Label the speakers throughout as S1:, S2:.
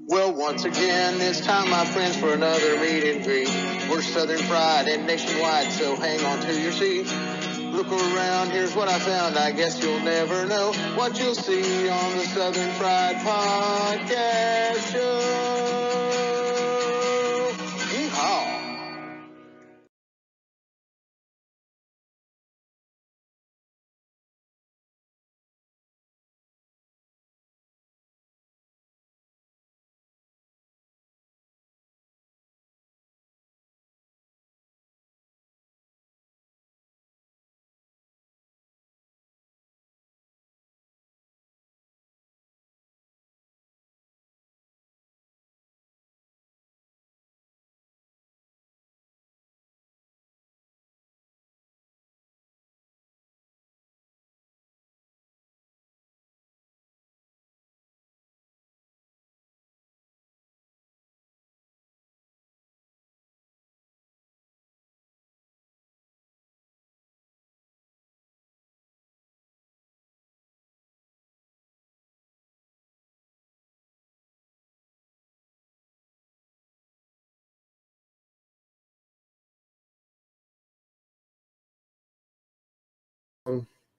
S1: Well, once again, it's time, my friends, for another meet and greet. We're Southern Fried and nationwide, so hang on to your seat. Look around, here's what I found. I guess you'll never know what you'll see on the Southern Fried Podcast Show. Yeehaw!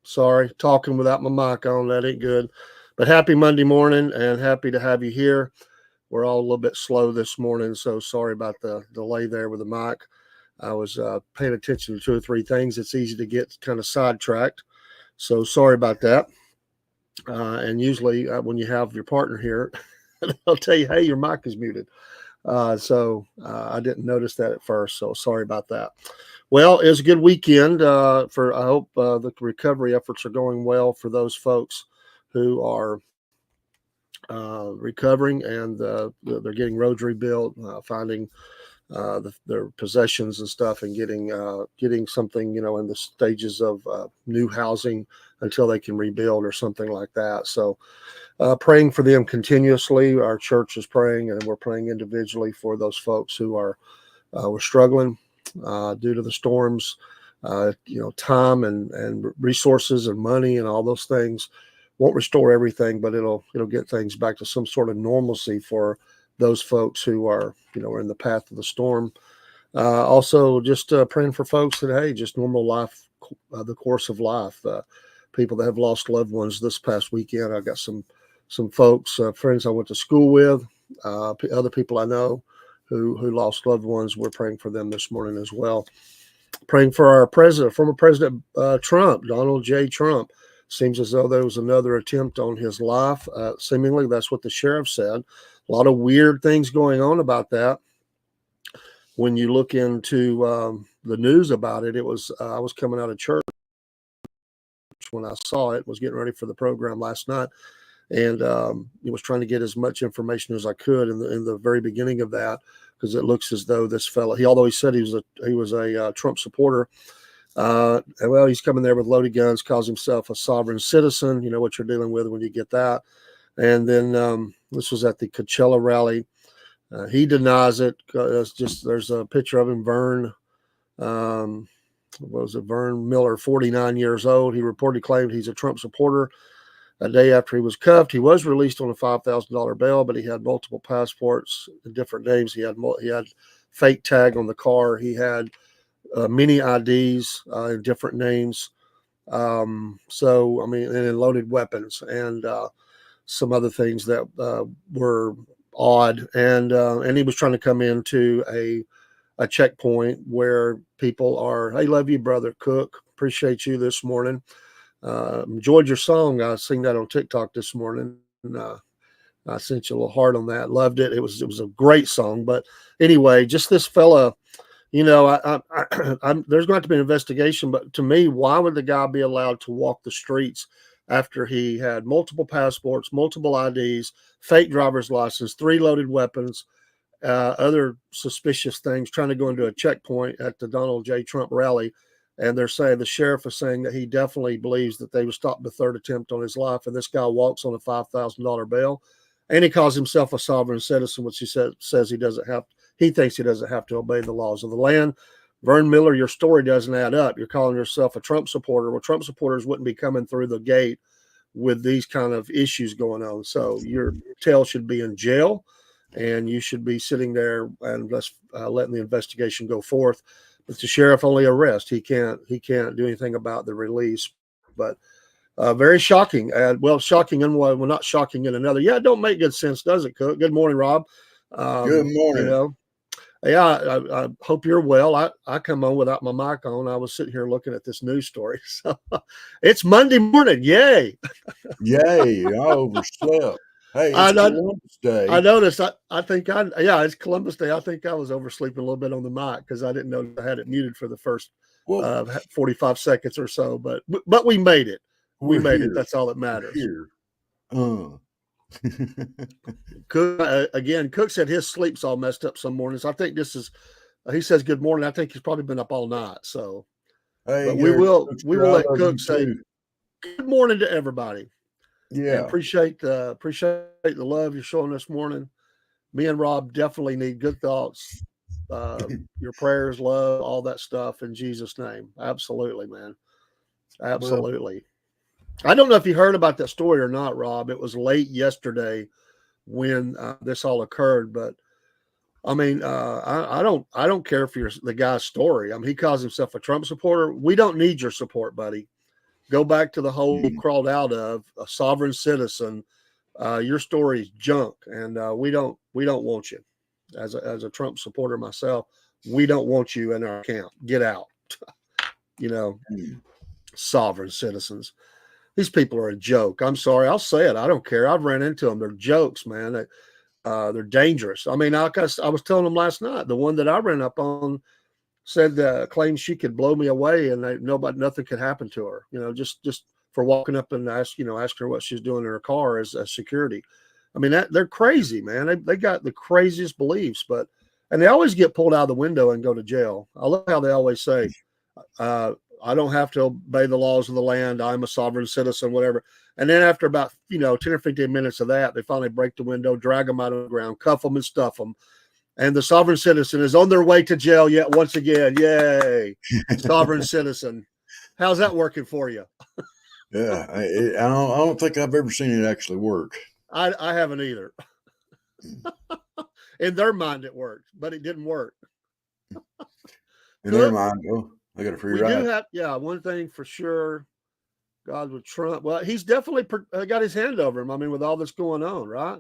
S2: Sorry, talking without my mic on, that ain't good. But happy Monday morning and happy to have you here. We're all a little bit slow this morning, so sorry about the delay there with the mic. I was paying attention to two or three things. It's easy to get kind of sidetracked, so sorry about that. And usually when you have your partner here, they'll tell you, hey, your mic is muted. So I didn't notice that at first, so sorry about that. Well, it was a good weekend. I hope the recovery efforts are going well for those folks who are recovering and they're getting roads rebuilt, finding their possessions and stuff, and getting something, in the stages of new housing until they can rebuild or something like that. So praying for them continuously. Our church is praying, and we're praying individually for those folks who are were struggling due to the storms. Time and resources and money and all those things won't restore everything, but it'll get things back to some sort of normalcy for those folks who are in the path of the storm. Also, just praying for folks that, hey, just normal life, the course of life. People that have lost loved ones this past weekend. I got some folks, friends I went to school with, other people I know who lost loved ones. We're praying for them this morning as well. Praying for our former President Trump, Donald J. Trump. Seems as though there was another attempt on his life. Seemingly, that's what the sheriff said. A lot of weird things going on about that. When you look into the news about it, I was coming out of church when I saw it. Was getting ready for the program last night, and was trying to get as much information as I could in the very beginning of that, because it looks as though this fella, although he said he was a Trump supporter, well, he's coming there with loaded guns, calls himself a sovereign citizen. You know what you're dealing with when you get that. And then this was at the Coachella rally. He denies it. There's a picture of him, Vern. What was it? Vern Miller, 49 years old. He reportedly claimed he's a Trump supporter. A day after he was cuffed, he was released on a $5,000 bail, but he had multiple passports in different names. He had fake tag on the car. He had many IDs in different names. And then loaded weapons and some other things that were odd. And he was trying to come into a checkpoint where people are, hey, love you, brother Cook. Appreciate you this morning. Enjoyed your song. I sing that on TikTok this morning. I sent you a little heart on that. Loved it. It was a great song. But anyway, just this fella, there's going to have to be an investigation. But to me, why would the guy be allowed to walk the streets after he had multiple passports, multiple IDs, fake driver's license, 3 loaded weapons, other suspicious things, trying to go into a checkpoint at the Donald J. Trump rally? And they're saying, the sheriff is saying that he definitely believes that they would stop the third attempt on his life. And this guy walks on a $5,000 bail, and he calls himself a sovereign citizen, which he says he doesn't have. He thinks he doesn't have to obey the laws of the land. Vern Miller, your story doesn't add up. You're calling yourself a Trump supporter. Well, Trump supporters wouldn't be coming through the gate with these kind of issues going on. So your tail should be in jail. and you should be sitting there and just letting the investigation go forth. But the sheriff only arrests. He can't do anything about the release. But very shocking. Shocking in one, well, not shocking in another. Yeah, it don't make good sense, does it, Cook? Good morning, Rob.
S3: Good morning.
S2: Yeah, I hope you're well. I come on without my mic on. I was sitting here looking at this news story. So it's Monday morning. Yay.
S3: Yay. I overslept. Hey, it's Columbus Day.
S2: I noticed. It's Columbus Day. I think I was oversleeping a little bit on the mic because I didn't know I had it muted for the first 45 seconds or so. But we made it. We made it. That's all that matters. Cook said his sleep's all messed up some mornings. I think this is, he says good morning. I think he's probably been up all night. So we will let Cook say good morning to everybody.
S3: Yeah.
S2: And appreciate the love you're showing this morning. Me and Rob definitely need good thoughts, your prayers, love, all that stuff in Jesus' name. Absolutely, man. Absolutely. I don't know if you heard about that story or not, Rob. It was late yesterday when this all occurred, but I mean, I don't care if you're the guy's story. I mean, he calls himself a Trump supporter. We don't need your support, buddy. Go back to the hole you crawled out of, a sovereign citizen. Your story is junk, and we don't want you. As a Trump supporter myself, we don't want you in our camp. Get out. Sovereign citizens. These people are a joke. I'm sorry. I'll say it. I don't care. I've ran into them. They're jokes, man. They're dangerous. I mean, I was telling them last night, the one that I ran up on said claimed she could blow me away and nothing could happen to her. Just for walking up and asking her what she's doing in her car as security. I mean, they're crazy, man. They got the craziest beliefs, and they always get pulled out of the window and go to jail. I love how they always say, I don't have to obey the laws of the land. I'm a sovereign citizen, whatever. And then after about, 10 or 15 minutes of that, they finally break the window, drag them out of the ground, cuff them and stuff them. And the sovereign citizen is on their way to jail yet once again. Yay. Sovereign citizen. How's that working for you?
S3: Yeah. I don't think I've ever seen it actually work.
S2: I haven't either. In their mind, it worked, but it didn't work.
S3: In their mind, I got a free ride.
S2: Do have, one thing for sure. God, with Trump, well, he's definitely got his hand over him. I mean, with all this going on, right?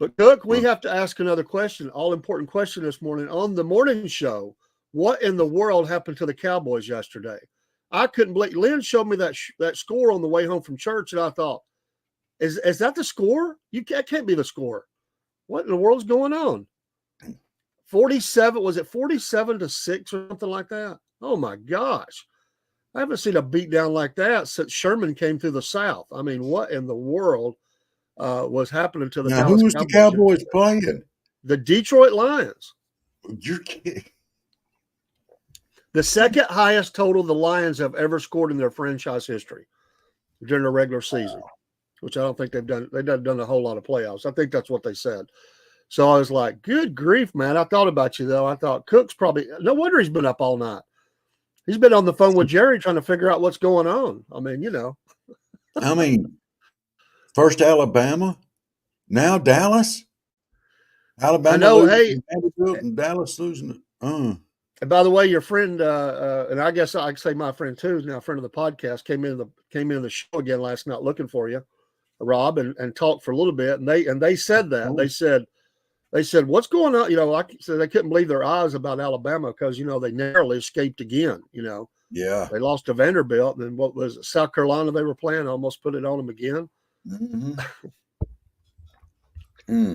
S2: But Cook, we have to ask another question, all-important question this morning on the morning show. What in the world happened to the Cowboys yesterday? I couldn't believe. Lynn showed me that score on the way home from church, and I thought, is that the score? That can't be the score. What in the world's going on? 47, was it 47-6 or something like that? Oh my gosh. I haven't seen a beatdown like that since Sherman came through the South. I mean, what in the world was happening to the Dallas
S3: Cowboys? Who was the Cowboys playing?
S2: The Detroit Lions.
S3: You're kidding.
S2: The second highest total the Lions have ever scored in their franchise history during the regular season, which I don't think they've done. They've done a whole lot of playoffs. I think that's what they said. So I was like, good grief, man. I thought about you, though. I thought Cook's probably – no wonder he's been up all night. He's been on the phone with Jerry trying to figure out what's going on. I mean,
S3: first Alabama, now Dallas. Alabama,
S2: I know. Hey,
S3: and Dallas losing.
S2: And by the way, your friend, and I guess I can say my friend too, is now a friend of the podcast, came in the show again last night looking for you, Rob, and talked for a little bit. And they said that they said, what's going on? Like so they couldn't believe their eyes about Alabama because, they narrowly escaped again,
S3: Yeah.
S2: They lost to Vanderbilt. And then what was it? South Carolina they were playing, almost put it on them again.
S3: Mm-hmm.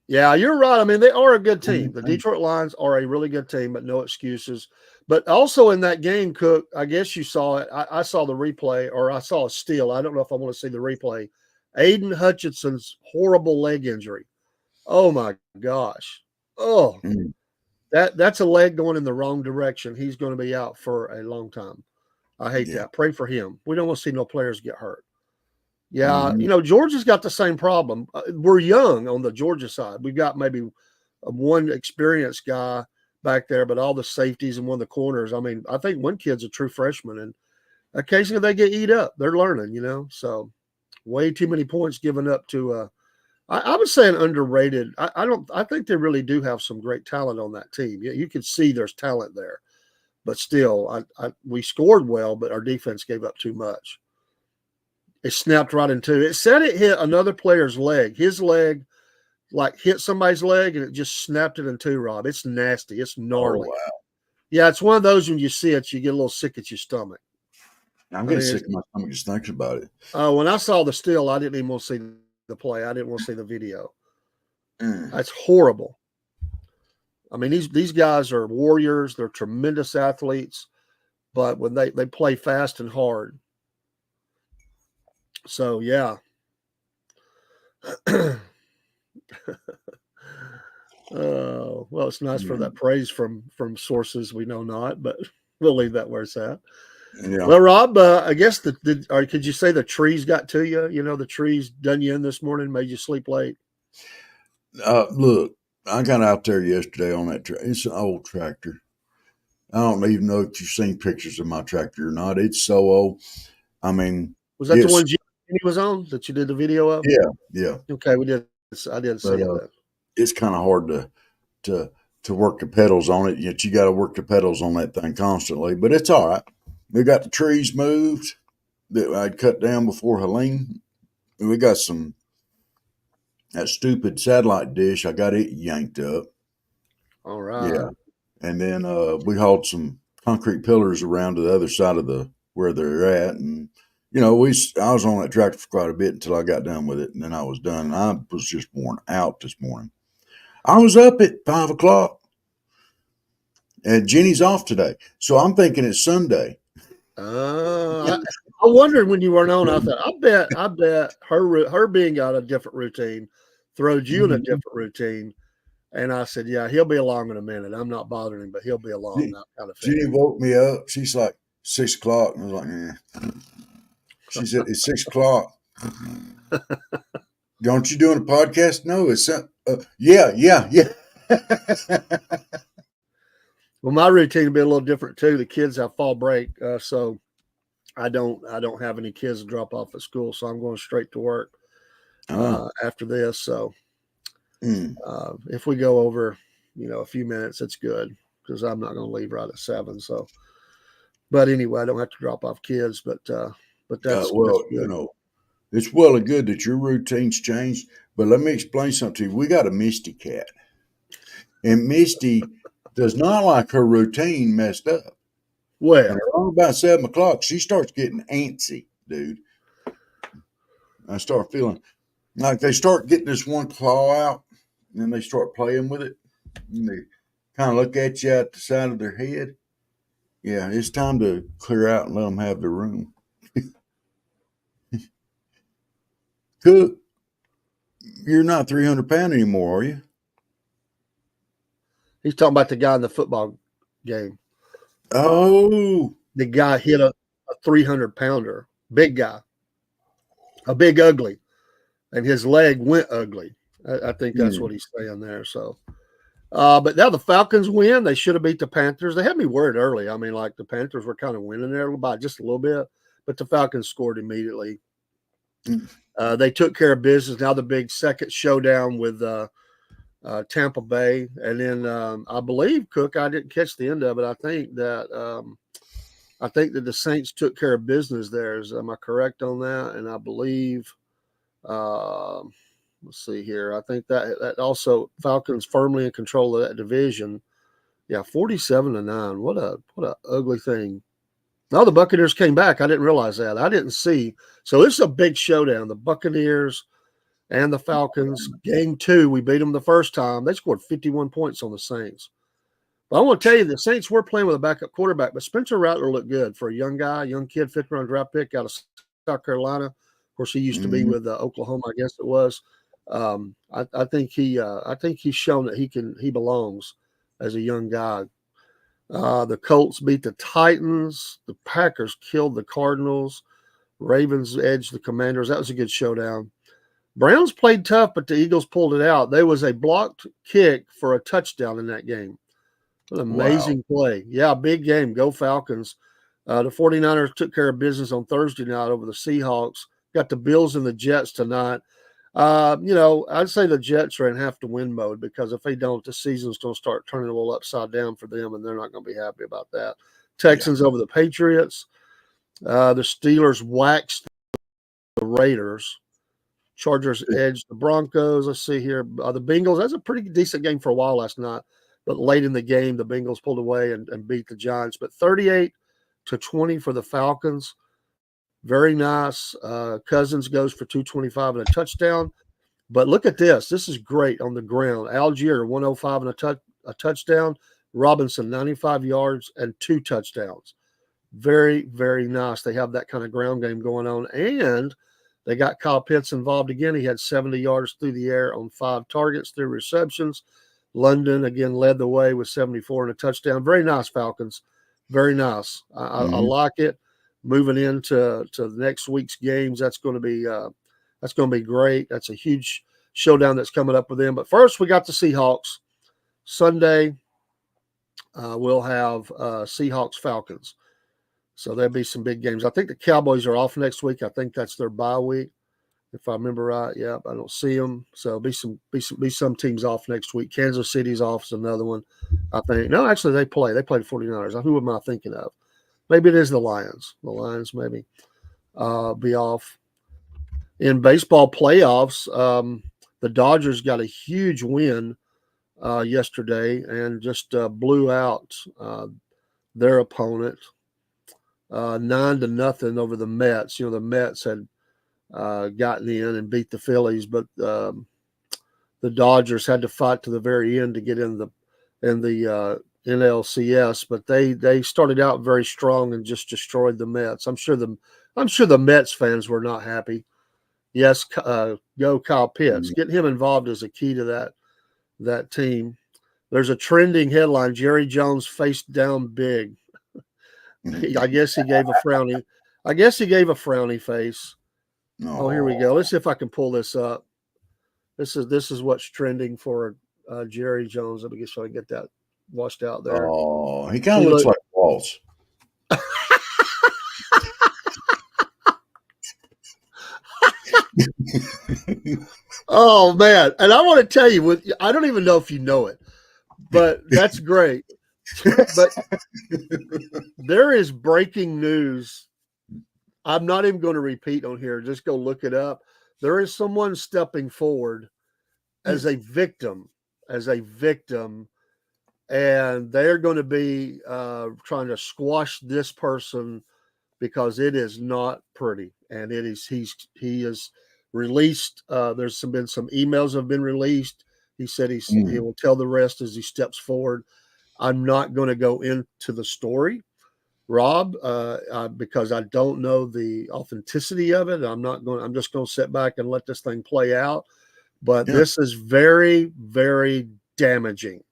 S2: Yeah, you're right. I mean, they are a good team. The Detroit Lions are a really good team, but no excuses. But also in that game, Cook, I guess you saw it. I saw the replay, or I saw a steal. I don't know if I want to see the replay. Aiden Hutchinson's horrible leg injury. Oh my gosh. Oh, that's a leg going in the wrong direction. He's going to be out for a long time. I hate that. Pray for him. We don't want to see no players get hurt. Yeah. Georgia's got the same problem. We're young on the Georgia side. We've got maybe one experienced guy back there, but all the safeties and one of the corners. I mean, I think one kid's a true freshman, and occasionally they get eat up. They're learning, so way too many points given up to I was saying underrated. I think they really do have some great talent on that team. You can see there's talent there, but still, we scored well, but our defense gave up too much. It snapped right in two. It said it hit another player's leg. His leg, like, hit somebody's leg, and it just snapped it in two, Rob. It's nasty. It's gnarly.
S3: Oh, wow.
S2: Yeah, it's one of those when you see it, you get a little sick at your stomach.
S3: I'm getting sick of my stomach just thinking about it.
S2: When I saw the still, I didn't even want to see the play. I didn't want to see the video. That's horrible. I mean, these guys are warriors. They're tremendous athletes, but when they play fast and hard. So, yeah. Well, it's nice for that praise from sources we know not, but we'll leave that where it's at. Yeah. Well, Rob, I guess could you say the trees got to you? You know, the trees done you in this morning, made you sleep late.
S3: Look, I got out there yesterday on that tractor. It's an old tractor. I don't even know if you've seen pictures of my tractor or not. It's so old. I mean,
S2: was that the one Jimmy was on that you did the video of?
S3: Yeah.
S2: Okay, we did. I did see that.
S3: It's kind of hard to work the pedals on it. Yet you got to work the pedals on that thing constantly. But it's all right. We got the trees moved that I'd cut down before Helene. We got that stupid satellite dish. I got it yanked up.
S2: All right.
S3: Yeah. And then we hauled some concrete pillars around to the other side of where they're at. And, you know, I was on that tractor for quite a bit until I got done with it. And then I was done. And I was just worn out this morning. I was up at 5 o'clock. And Jenny's off today. So I'm thinking it's Sunday.
S2: I wondered when you weren't on. I thought, I bet her being on a different routine throws you in a different routine. And I said, yeah, he'll be along in a minute. I'm not bothering him, but he'll be along.
S3: Jenny woke me up. She's like, 6 o'clock. And I was like, She said, it's 6 o'clock. Don't you doing a podcast? No, it's yeah.
S2: Well, my routine will be a little different too. The kids have fall break, so I don't have any kids to drop off at school, so I'm going straight to work after this. So if we go over, a few minutes, it's good because I'm not going to leave right at 7. So, but anyway, I don't have to drop off kids, but that's
S3: that's
S2: good.
S3: It's well and good that your routine's changed. But let me explain something to you. We got a Misty cat, and Misty does not like her routine messed up.
S2: Well,
S3: and around about 7 o'clock, she starts getting antsy, dude. I start feeling like they start getting this one claw out, and then they start playing with it, and they kind of look at you at the side of their head. Yeah, it's time to clear out and let them have their room. Cook, you're not 300 pound anymore, are you?
S2: He's talking about the guy in the football game.
S3: Oh,
S2: the guy hit a 300 pounder, big guy, a big ugly, and his leg went ugly. I think that's what he's saying there. So, but now the Falcons win. They should have beat the Panthers. They had me worried early. I mean, like the Panthers were kind of winning there by just a little bit, but the Falcons scored immediately. They took care of business. Now the big second showdown with Tampa Bay, and then I believe Cook. I didn't catch the end of it. I think that the Saints took care of business there. Am I correct on that? And I believe, let's see here. I think that also Falcons firmly in control of that division. Yeah, 47-9. What a ugly thing. Now the Buccaneers came back. I didn't realize that. I didn't see. So this is a big showdown. The Buccaneers and the Falcons. Game 2, we beat them the first time. They scored 51 points on the Saints. But I want to tell you, the Saints were playing with a backup quarterback, but Spencer Rattler looked good for a young guy, young kid, 5th-round draft pick out of South Carolina. Of course, he used to be with Oklahoma, I guess it was. I think he's shown that he belongs as a young guy. The Colts beat the Titans. The Packers killed the Cardinals. Ravens edged the Commanders. That was a good showdown. Browns played tough, but the Eagles pulled it out. There was a blocked kick for a touchdown in that game. An amazing play. Yeah, big game. Go Falcons. The 49ers took care of business on Thursday night over the Seahawks. Got the Bills and the Jets tonight. I'd say the Jets are in have to win mode because if they don't, the season's going to start turning a little upside down for them, and they're not going to be happy about that. Texans over the Patriots. The Steelers waxed the Raiders. Chargers edged the Broncos. Let's see here. The Bengals, that's a pretty decent game for a while last night, but late in the game, the Bengals pulled away and beat the Giants. But 38-20 for the Falcons. Very nice. Cousins goes for 225 and a touchdown. But look at this. This is great on the ground. Algier, 105 and a touchdown. Robinson, 95 yards and 2 touchdowns. Very, very nice. They have that kind of ground game going on. And they got Kyle Pitts involved again. He had 70 yards through the air on 5 targets, 3 receptions. London, again, led the way with 74 and a touchdown. Very nice, Falcons. Very nice. I like it. Moving into the next week's games, that's going to be great. That's a huge showdown that's coming up with them. But first, we got the Seahawks. Sunday, we'll have Seahawks Falcons. So there'll be some big games. I think the Cowboys are off next week. I think that's their bye week, if I remember right. Yeah, I don't see them. So be some teams off next week. Kansas City's off is another one, I think. No, actually they play. They play the 49ers. Who am I thinking of? Maybe it is the Lions. The Lions maybe be off. In baseball playoffs, the Dodgers got a huge win yesterday and just blew out their opponent 9-0 over the Mets. The Mets had gotten in and beat the Phillies, but the Dodgers had to fight to the very end to get in the NLCS. But they started out very strong and just destroyed the Mets. I'm sure the Mets fans were not happy. Yes, go Kyle Pitts. Getting him involved is a key to that team. There's a trending headline: Jerry Jones face down big. I guess he gave a frowny. face. Oh, here we go. Let's see if I can pull this up. This is what's trending for Jerry Jones. Let me just try to get that washed out there.
S3: Oh, he kind of looks like Waltz.
S2: Oh man, and I want to tell you, I don't even know if you know it, but that's great. But there is breaking news. I'm not even going to repeat on here. Just go look it up. There is someone stepping forward as a victim, and they're going to be trying to squash this person because it is not pretty. And he is released. There's been some emails have been released. He said he will tell the rest as he steps forward. I'm not going to go into the story, Rob, because I don't know the authenticity of it. I'm just going to sit back and let this thing play out. But this is very, very damaging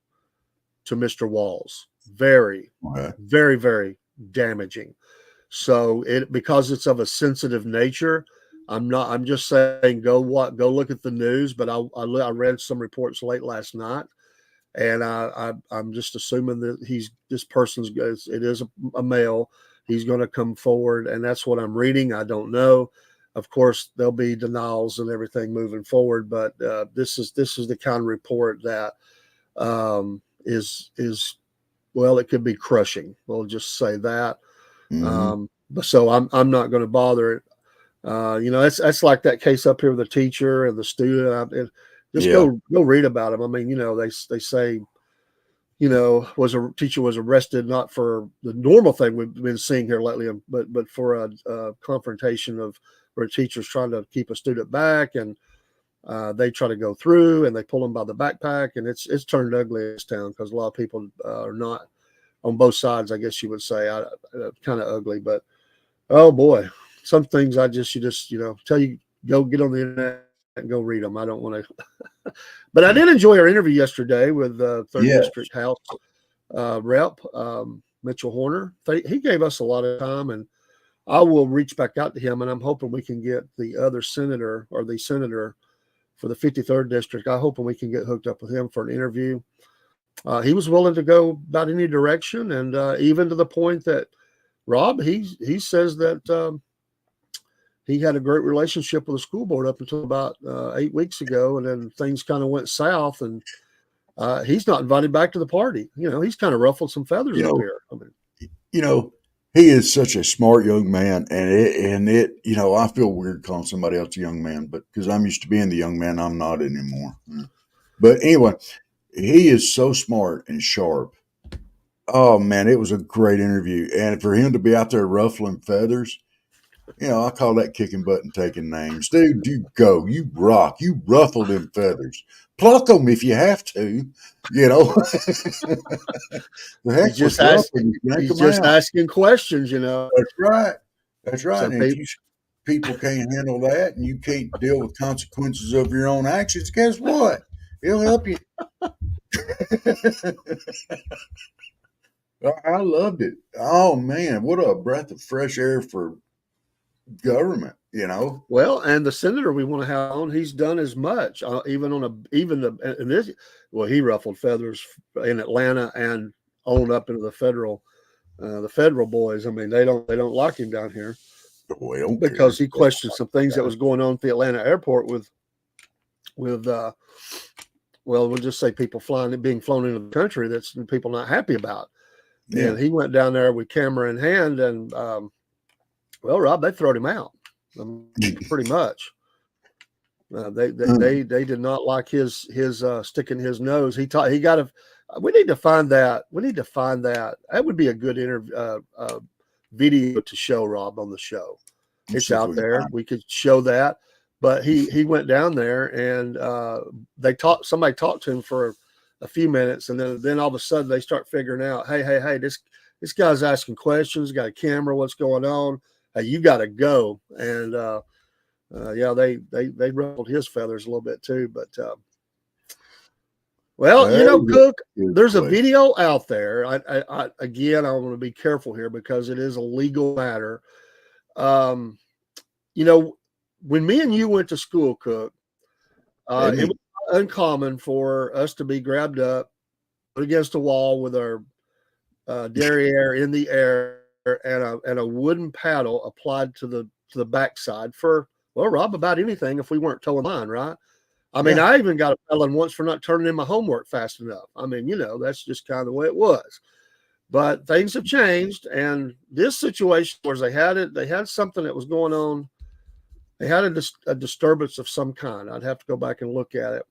S2: to Mr. Walls. Very, very, very damaging. So because it's of a sensitive nature, I'm just saying go look at the news. But I read some reports late last night, and I'm just assuming that this person's it is a male. He's going to come forward, and that's what I'm reading. I don't know. Of course, there'll be denials and everything moving forward, but this is the kind of report that is it could be crushing. We'll just say that. But so I'm not going to bother it. That's like that case up here with the teacher and the student. Go read about them. I mean, they say, a teacher was arrested not for the normal thing we've been seeing here lately, but for a confrontation where a teacher's trying to keep a student back, and they try to go through and they pull them by the backpack, and it's turned ugly in this town because a lot of people are not on both sides, I guess you would say. Kind of ugly, but oh boy, some things you just tell you go get on the internet and go read them. I don't want to, but I did enjoy our interview yesterday with the 3rd District House Rep Mitchell Horner. He gave us a lot of time, and I will reach back out to him, and I'm hoping we can get the other senator or the senator for the 53rd District. I'm hoping we can get hooked up with him for an interview. He was willing to go about any direction, and even to the point that Rob, he says that he had a great relationship with the school board up until about 8 weeks ago, and then things kind of went south, and he's not invited back to the party. He's kind of ruffled some feathers up here. I mean,
S3: he is such a smart young man, and I feel weird calling somebody else a young man, but because I'm used to being the young man, I'm not anymore. But anyway, he is so smart and sharp. Oh man, it was a great interview, and for him to be out there ruffling feathers, I call that kicking butt and taking names. Dude, you go. You rock. You ruffle them feathers. Pluck them if you have to. The heck
S2: he's just, he's just asking questions,
S3: That's right. That's right.
S2: So
S3: and if people can't handle that and you can't deal with consequences of your own actions, guess what? He'll help you. I loved it. Oh, man. What a breath of fresh air for government,
S2: Well, and the senator we want to have on, he's done as much, he ruffled feathers in Atlanta and owned up into the federal boys. I mein, they don't like him down here because he questioned some things that was going on at the Atlanta airport with we'll just say people being flown into the country that's people not happy about. Yeah. And he went down there with camera in hand, and Rob, they throwed him out. Pretty much. They did not like his sticking his nose. We need to find that. That would be a good video to show, Rob, on the show. It's out there. We could show that. But he went down there, and somebody talked to him for a few minutes, and then all of a sudden they start figuring out, hey, this guy's asking questions, got a camera, what's going on? Hey, you got to go. And they ruffled his feathers a little bit too. But Cook, there's a video out there. I want to be careful here because it is a legal matter. When me and you went to school, Cook, it was uncommon for us to be grabbed up, put against a wall with our derriere in the air and a wooden paddle applied to the backside for, Rob, about anything if we weren't towing line, right? I mean, I even got a felon once for not turning in my homework fast enough. I mean, that's just kind of the way it was. But things have changed, and this situation where they had something that was going on. They had a disturbance of some kind. I'd have to go back and look at it.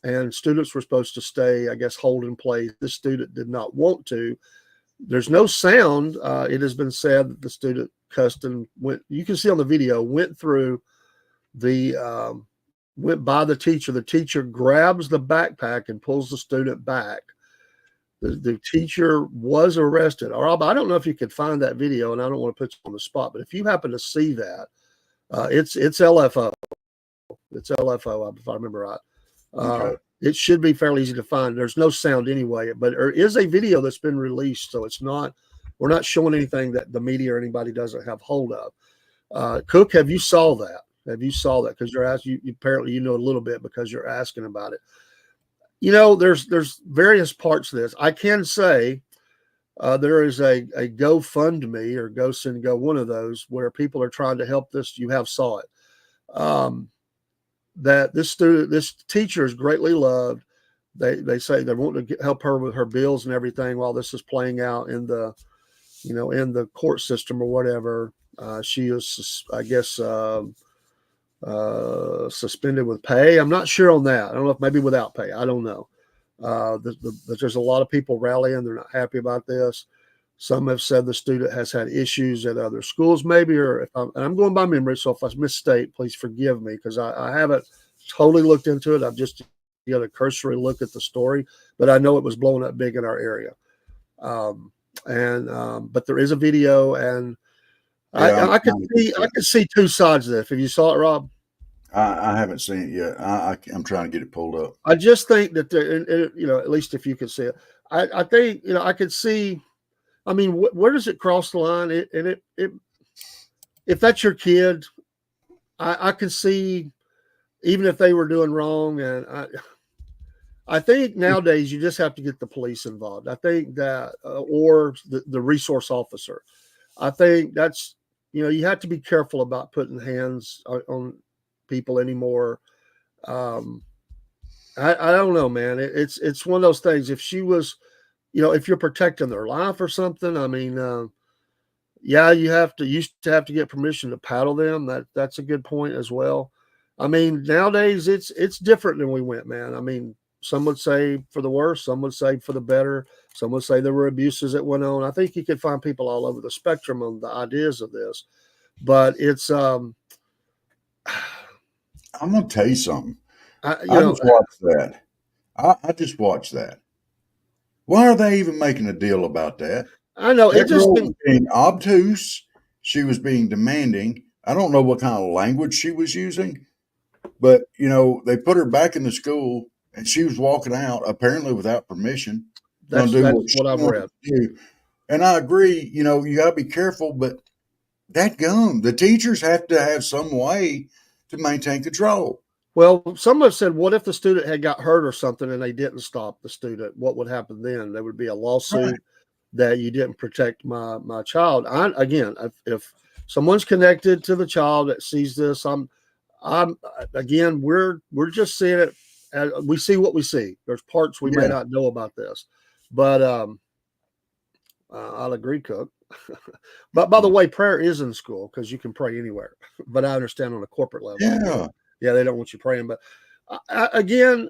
S2: And students were supposed to stay, I guess, hold in place. This student did not want to. There's no sound. It has been said that the student cussed and went. You can see on the video, went through went by the teacher. The teacher grabs the backpack and pulls the student back. The teacher was arrested. Rob, I don't know if you could find that video, and I don't want to put you on the spot, but if you happen to see that, it's LFO. It's LFO, if I remember right. Okay. It should be fairly easy to find. There's no sound anyway, but there is a video that's been released, so we're not showing anything that the media or anybody doesn't have hold of. Cook, have you saw that? Because you're asking. Apparently, a little bit because you're asking about it. There's various parts of this. I can say there is a GoFundMe or GoSendGo, one of those where people are trying to help this. You have saw it. That this teacher is greatly loved. They say they want to help her with her bills and everything while this is playing out in the, in the court system or whatever. She is, I guess, suspended with pay. I'm not sure on that. I don't know if maybe without pay. I don't know. There's a lot of people rallying. They're not happy about this. Some have said the student has had issues at other schools, maybe, or and I'm going by memory. So if I misstate, please forgive me because I haven't totally looked into it. I've just got a cursory look at the story, but I know it was blowing up big in our area. But there is a video, and I could see two sides of this. Have you saw it, Rob?
S3: I haven't seen it yet. I'm trying to get it pulled up.
S2: I just think that at least if you could see it, I think I could see. I mean, where does it cross the line? If that's your kid, I could see, even if they were doing wrong, and I think nowadays you just have to get the police involved. I think that, or the resource officer. I think that's you have to be careful about putting hands on people anymore. I don't know, man. It's one of those things. If she was, if you're protecting their life or something, I mean, yeah, you used to have to get permission to paddle them. That's a good point as well. I mean, nowadays it's different than we went, man. I mean, some would say for the worse, some would say for the better. Some would say there were abuses that went on. I think you could find people all over the spectrum on the ideas of this, but it's
S3: I'm gonna tell you something.
S2: I,
S3: I just watched that. I just watched that. Why are they even making a deal about that?
S2: I know it
S3: That
S2: just
S3: girl was being obtuse. She was being demanding. I don't know what kind of language she was using, but they put her back in the school, and she was walking out apparently without permission, going to do
S2: that's
S3: what she
S2: what I've
S3: wanted
S2: read.
S3: to do. And I agree. You got to be careful, but that gum, the teachers have to have some way to maintain control.
S2: Well, someone said, what if the student had got hurt or something and they didn't stop the student? What would happen then? There would be a lawsuit
S3: Right.
S2: that you didn't protect my child. Again, if someone's connected to the child that sees this, I'm again, we're just seeing it. We see what we see. There's parts we may not know about this, but I'll agree, Cook. But by the way, prayer is in school because you can pray anywhere. But I understand on a corporate level. Yeah, they don't want you praying. But again,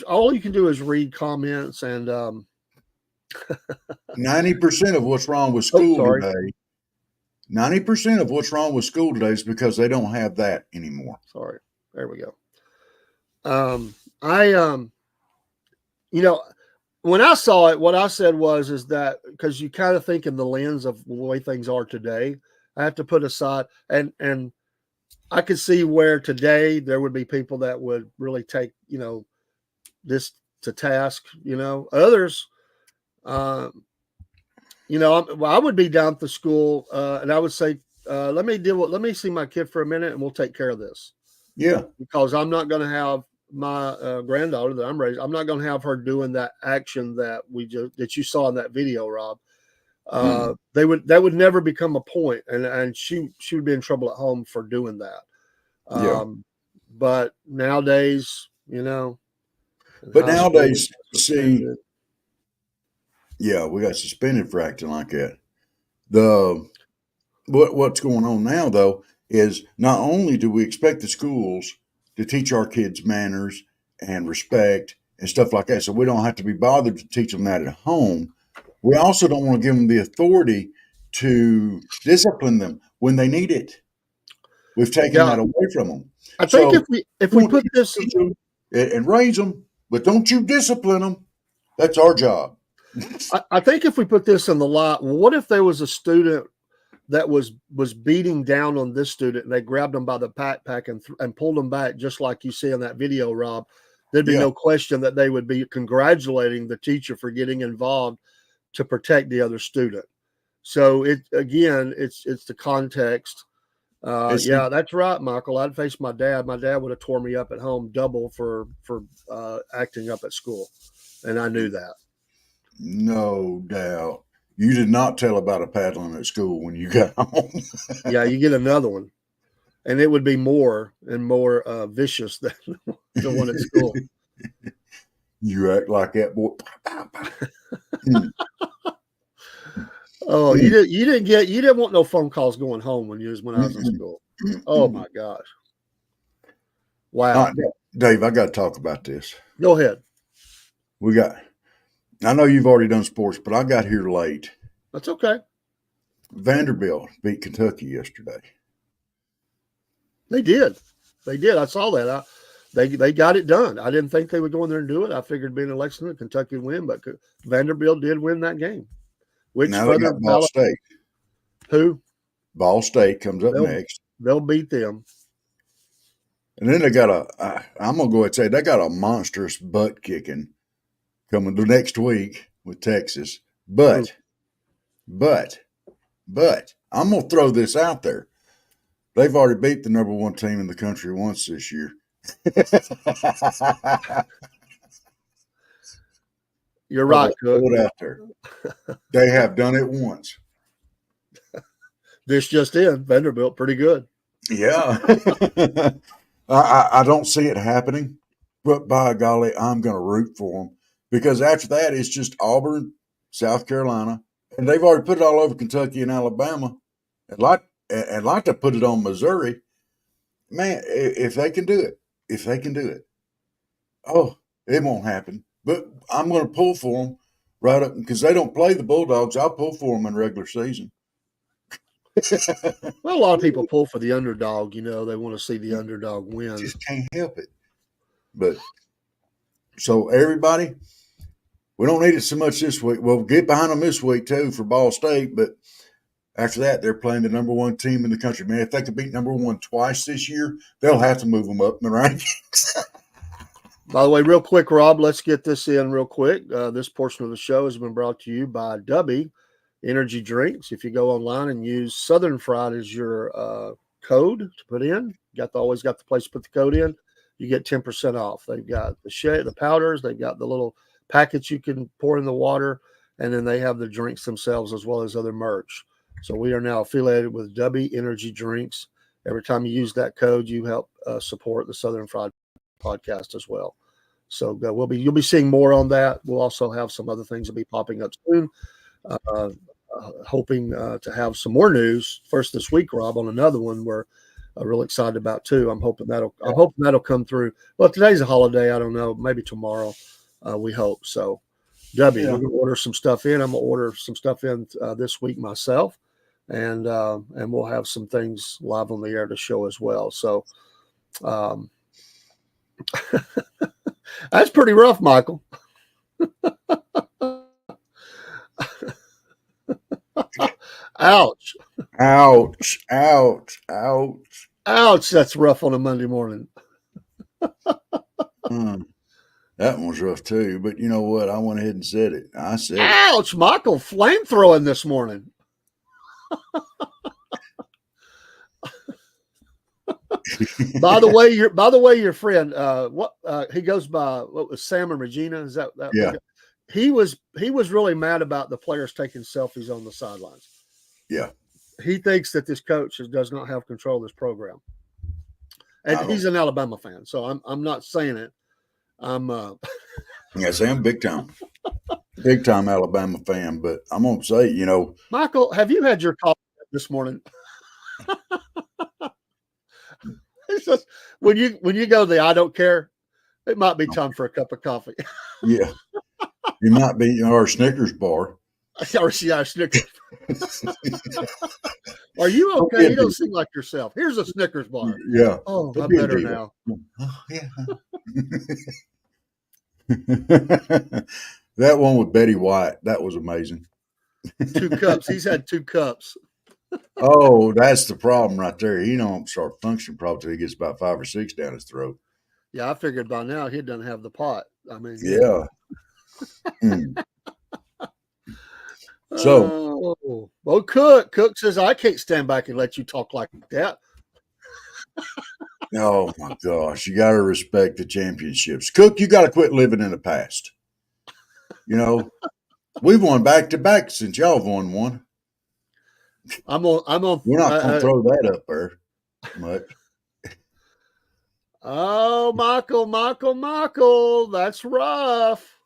S2: all you can do is read comments and
S3: 90% of what's wrong with school today. 90% of what's wrong with school today is because they don't have that anymore.
S2: Sorry, there we go. When I saw it, what I said is that because you kind of think in the lens of the way things are today, I have to put aside and I could see where today there would be people that would really take, this to task, others, I would be down at the school and I would say, let me see my kid for a minute and we'll take care of this.
S3: Yeah.
S2: Because I'm not going to have my granddaughter that I'm raising, I'm not going to have her doing that action that that you saw in that video, Rob. That would never become a point, and she would be in trouble at home for doing that. But nowadays,
S3: But nowadays, see, we got suspended for acting like that. What's going on now though is not only do we expect the schools to teach our kids manners and respect and stuff like that, so we don't have to be bothered to teach them that at home. We also don't want to give them the authority to discipline them when they need it. We've taken that away from them.
S2: I think if we put this
S3: and raise them, but don't you discipline them. That's our job.
S2: I think if we put this in the lot, what if there was a student that was beating down on this student and they grabbed him by the backpack and pulled him back, just like you see in that video, Rob? There'd be no question that they would be congratulating the teacher for getting involved to protect the other student. So it's the context. That's right, Michael. I'd face my dad. My dad would have tore me up at home double for acting up at school, and I knew that.
S3: No doubt. You did not tell about a paddling at school when you got home.
S2: Yeah, you get another one, and it would be more and more vicious than the one at school.
S3: You act like that boy.
S2: Oh, you didn't want no phone calls going home when I was in school. Oh my gosh! Wow,
S3: Dave, I got to talk about this.
S2: Go ahead.
S3: I know you've already done sports, but I got here late.
S2: That's okay.
S3: Vanderbilt beat Kentucky yesterday.
S2: They did. I saw that. They got it done. I didn't think they would go in there and do it. I figured being in Lexington, Kentucky would win, but Vanderbilt did win that game. Which
S3: now they got Ball State.
S2: Who?
S3: Ball State comes up next.
S2: They'll beat them.
S3: And then they got I'm going to go ahead and say they got a monstrous butt kicking coming the next week with Texas. But I'm going to throw this out there. They've already beat the number one team in the country once this year.
S2: You're right, Cook.
S3: Out there. They have done it once.
S2: This just in, Vanderbilt, pretty good.
S3: Yeah. I don't see it happening, but by golly, I'm going to root for them because after that, it's just Auburn, South Carolina, and they've already put it all over Kentucky and Alabama. I'd like to put it on Missouri. Man, if they can do it, oh, it won't happen. But I'm going to pull for them right up because they don't play the Bulldogs. I'll pull for them in regular season.
S2: Well, a lot of people pull for the underdog. They want to see the underdog win.
S3: Just can't help it. But so everybody, we don't need it so much this week. We'll get behind them this week too for Ball State, but after that, they're playing the number one team in the country. Man, if they could beat number one twice this year, they'll have to move them up in the rankings.
S2: By the way, real quick, Rob, let's get this in real quick. This portion of the show has been brought to you by Dubby Energy Drinks. If you go online and use Southern Fried as your code to put in, always got the place to put the code in, you get 10% off. They've got the powders, they've got the little packets you can pour in the water, and then they have the drinks themselves as well as other merch. So we are now affiliated with Dubby Energy Drinks. Every time you use that code, you help support the Southern Fried podcast as well. So you'll be seeing more on that. We'll also have some other things that will be popping up soon. Hoping to have some more news first this week, Rob, on another one we're real excited about too. I'm hoping that'll come through. Well, today's a holiday. I don't know. Maybe tomorrow. We hope so. We're going to order some stuff in. I'm going to order some stuff in this week myself, and we'll have some things live on the air to show as well. So, that's pretty rough, Michael. Ouch.
S3: Ouch. Ouch. Ouch.
S2: Ouch. That's rough on a Monday morning.
S3: That one was rough too, but you know what? I went ahead and said it. I said
S2: ouch, Michael, flame throwing this morning. By the way, your friend, he goes by, what was Sam and Regina? Is that
S3: yeah.
S2: He was really mad about the players taking selfies on the sidelines.
S3: Yeah.
S2: He thinks that this coach does not have control of this program. And he's an Alabama fan, so I'm not saying it.
S3: Yes, I'm big time Alabama fan, but I'm gonna say,
S2: Michael, have you had your coffee this morning? It's just, when you go to the I don't care, it might be time for a cup of coffee.
S3: Yeah, you might be our Snickers bar.
S2: Or Snickers. Are you okay? You don't seem like yourself. Here's a Snickers bar.
S3: Yeah.
S2: Oh, I'm better now.
S3: Oh, yeah. That one with Betty White, that was amazing.
S2: 2 cups. He's had 2 cups.
S3: Oh, that's the problem right there. He don't start functioning probably until he gets about 5 or 6 down his throat.
S2: Yeah, I figured by now he doesn't have the pot. I mean,
S3: yeah. So,
S2: well, Cook says, I can't stand back and let you talk like that.
S3: Oh my gosh, you got to respect the championships. Cook, you got to quit living in the past. We've won back to back since y'all have won one.
S2: I'm on.
S3: We're not going to throw that up there much.
S2: Oh, Michael, that's rough.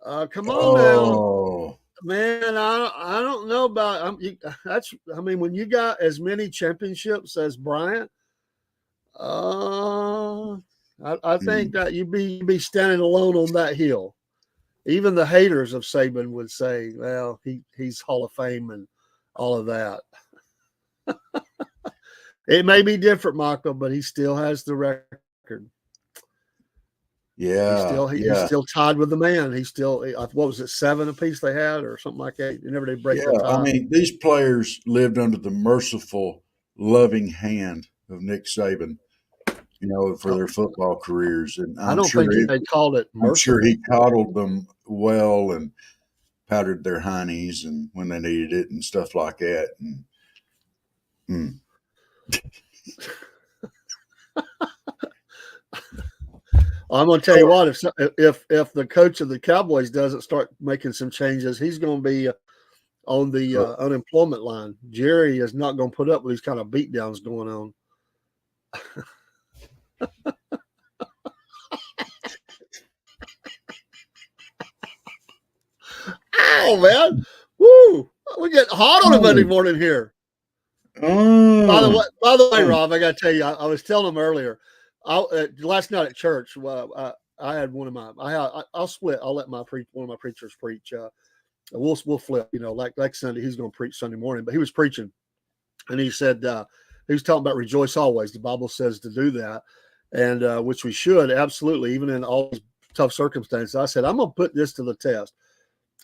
S2: Come on now. Man, I don't know about when you got as many championships as Bryant, I think that you'd be standing alone on that hill. Even the haters of Saban would say, well, he's Hall of Fame and all of that. It may be different, Michael, but he still has the record.
S3: Yeah,
S2: he's still tied with the man. He's still, what was it, 7 apiece they had or something like that? They never did break the tie.
S3: I mean, these players lived under the merciful, loving hand of Nick Saban, for their football careers. And
S2: I don't think they called it merciful.
S3: I'm sure he coddled them well and powdered their heinies and when they needed it and stuff like that. And,
S2: I'm going to tell you what, if the coach of the Cowboys doesn't start making some changes, he's going to be on the unemployment line. Jerry is not going to put up with these kind of beatdowns going on. Oh man, woo! We get hot on a Monday morning here. By the way, Rob, I got to tell you, I was telling him earlier. Last night at church, I had one of my. I'll split. I'll let one of my preachers preach. We'll flip. Like Sunday, he's going to preach Sunday morning, but he was preaching, and he said he was talking about rejoice always. The Bible says to do that, and which we should absolutely, even in all these tough circumstances. I said I'm going to put this to the test.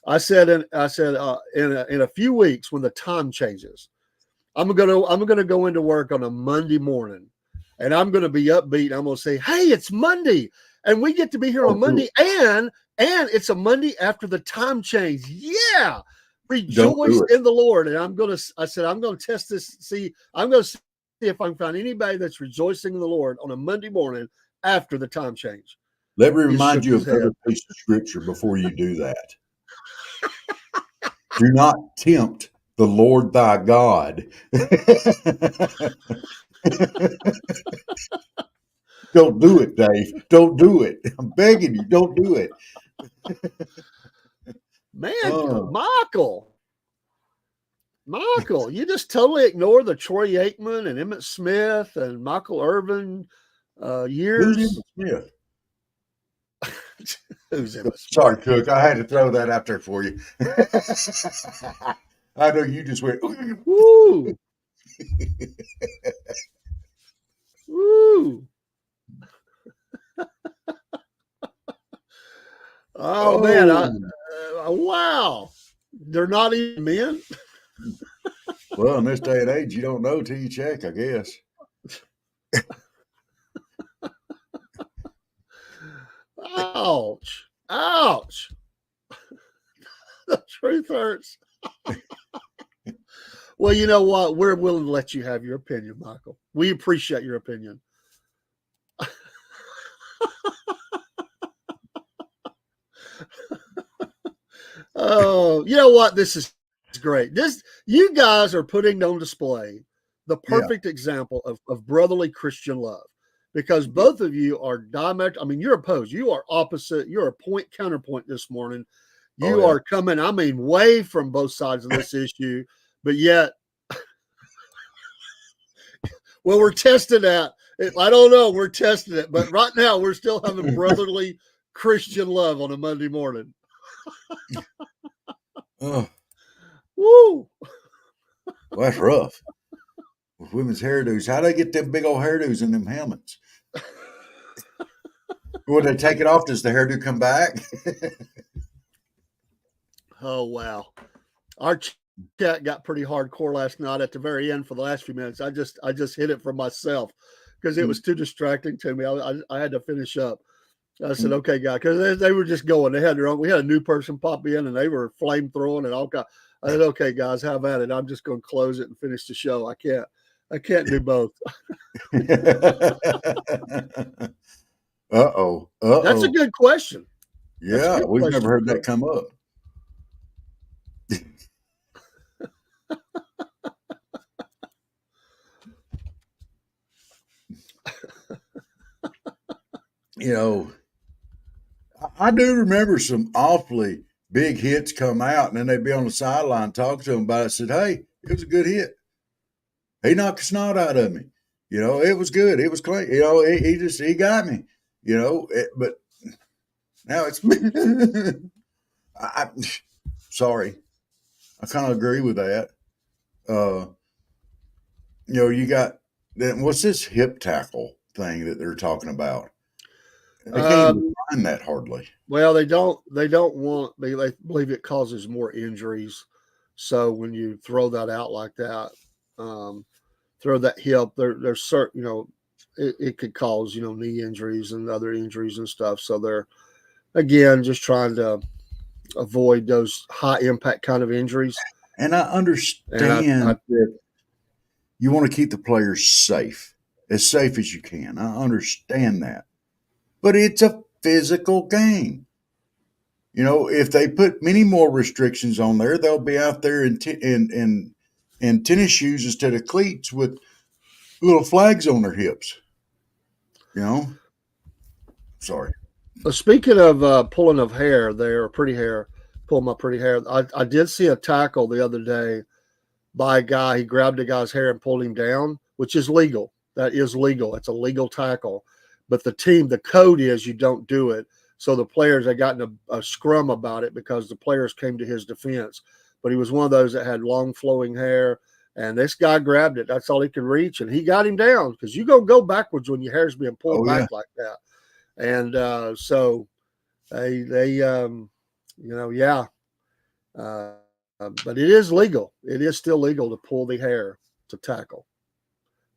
S2: I said in a few weeks when the time changes, I'm gonna go into work on a Monday morning, and I'm gonna be upbeat. I'm gonna say, "Hey, it's Monday, and we get to be here on Monday, and it's a Monday after the time change. Yeah, rejoice in the Lord." And I said I'm gonna test this. I'm gonna see if I can find anybody that's rejoicing in the Lord on a Monday morning after the time change.
S3: Let me remind you of another piece of scripture before you do that. Do not tempt the Lord thy God. Don't do it, Dave. Don't do it. I'm begging you, don't do it.
S2: Man, Michael, you just totally ignore the Troy Aikman and Emmett Smith and Michael Irvin years.
S3: Who's Emmett Smith?
S2: Who's Emmett Smith?
S3: Sorry, Cook. I had to throw that out there for you. I know you just went,
S2: woo. Woo. Oh, man. Wow. They're not even men.
S3: Well, in this day and age, you don't know till you check, I guess.
S2: Ouch. Ouch. The truth hurts. Well, you know what? We're willing to let you have your opinion, Michael. We appreciate your opinion. Oh, you know what? This is great. You guys are putting on display the perfect example of brotherly Christian love, because both of you are diametric. I mean, you're opposed. You are opposite. You're a point counterpoint this morning. You are coming, I mean, way from both sides of this issue, but yet, well, we're testing that. I don't know. We're testing it, but right now we're still having brotherly Christian love on a Monday morning.
S3: Oh.
S2: Woo!
S3: Well, that's rough. With women's hairdos, how do they get them big old hairdos in them helmets? When they take it off, does the hairdo come back?
S2: Oh, wow. Our chat got pretty hardcore last night at the very end for the last few minutes. I just hit it for myself because it was too distracting to me. I had to finish up. I said, okay, guys, because they were just going. They had their own. We had a new person pop in, and they were flame throwing and all kind. I said, okay, guys, have at it. I'm just going to close it and finish the show. I can't do both.
S3: Uh-oh.
S2: That's a good question.
S3: Yeah, we've never heard that come up. You know, I do remember some awfully big hits come out, and then they'd be on the sideline talking to them about it. I said, hey, it was a good hit. He knocked the snot out of me. You know, it was good. It was clean. You know, he got me. You know, but now it's sorry. I kind of agree with that. You know, you got then what's this hip tackle thing that they're talking about? They can't even find that hardly.
S2: Well, they don't want, they believe it causes more injuries. So when you throw that out like that, throw that hip, there's certain, you know, it could cause, you know, knee injuries and other injuries and stuff. So they're, again, just trying to avoid those high impact kind of injuries.
S3: And I understand that you want to keep the players safe as you can. I understand that. But it's a physical game. You know, if they put many more restrictions on there, they'll be out there in tennis shoes instead of cleats with little flags on their hips. You know, sorry.
S2: Speaking of pulling of hair, there, pretty hair, pull my pretty hair. I did see a tackle the other day by a guy. He grabbed a guy's hair and pulled him down, which is legal. That is legal. It's a legal tackle. But the code is you don't do it. So the players, they got in a scrum about it because the players came to his defense. But he was one of those that had long flowing hair, and this guy grabbed it. That's all he could reach, and he got him down because you go backwards when your hair's being pulled
S3: Oh yeah.
S2: back like that. And so they yeah. But it is legal. It is still legal to pull the hair to tackle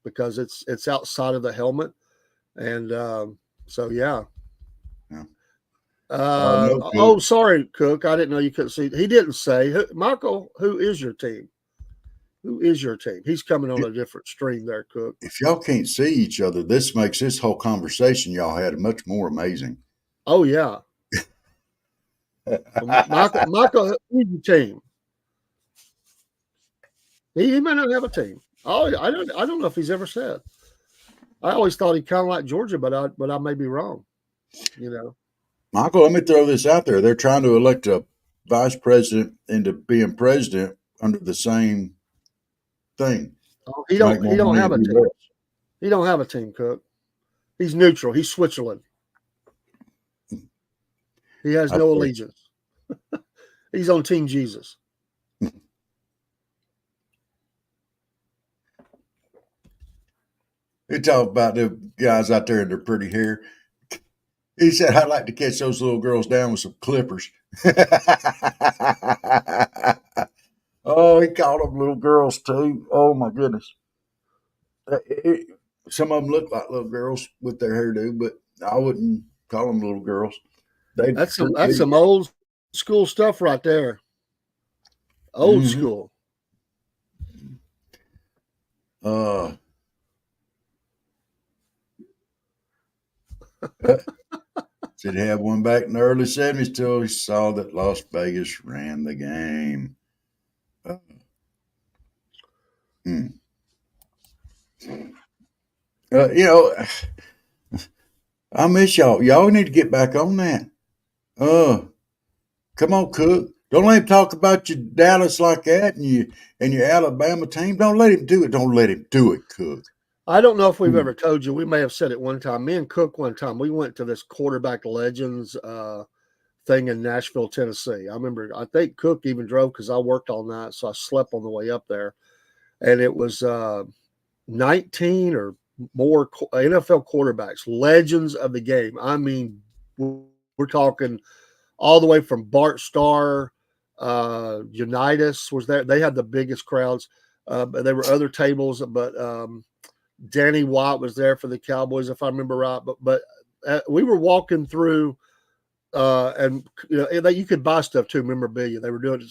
S2: because it's outside of the helmet, and so yeah.
S3: Yeah. No,
S2: Oh, sorry, Cook. I didn't know you couldn't see. He didn't say. Michael, who is your team? Who is your team? He's coming on a different stream there, Cook.
S3: If y'all can't see each other, this makes this whole conversation y'all had much more amazing.
S2: Oh yeah. Michael, who's your team? He may not have a team. Oh, I don't know if he's ever said. I always thought he kind of liked Georgia, but I may be wrong. You know,
S3: Michael, let me throw this out there. They're trying to elect a vice president into being president under the same thing.
S2: oh, he don't have a team. He don't have a team, Cook. He's neutral. He's Switzerland. He has no allegiance. He's on Team Jesus.
S3: They talk about the guys out there in their pretty hair. He said, I'd like to catch those little girls down with some clippers. Oh, he called them little girls too. Oh, my goodness. Some of them look like little girls with their hairdo, but I wouldn't call them little girls.
S2: That's some old school stuff right there. Old school.
S3: Said he had one back in the early 70s till he saw that Las Vegas ran the game. You know, I miss y'all. Y'all need to get back on that. Come on, Cook. Don't let him talk about your Dallas like that and your Alabama team. Don't let him do it. Don't let him do it, Cook.
S2: I don't know if we've ever told you. We may have said it one time. Me and Cook one time, we went to this quarterback legends thing in Nashville, Tennessee. I remember, I think Cook even drove because I worked all night, so I slept on the way up there. And it was 19 or more NFL quarterbacks, legends of the game. I mean, we're talking all the way from Bart Starr, Unitas was there. They had the biggest crowds. But there were other tables, but Danny White was there for the Cowboys, if I remember right. But we were walking through, and you could buy stuff too, memorabilia. They were doing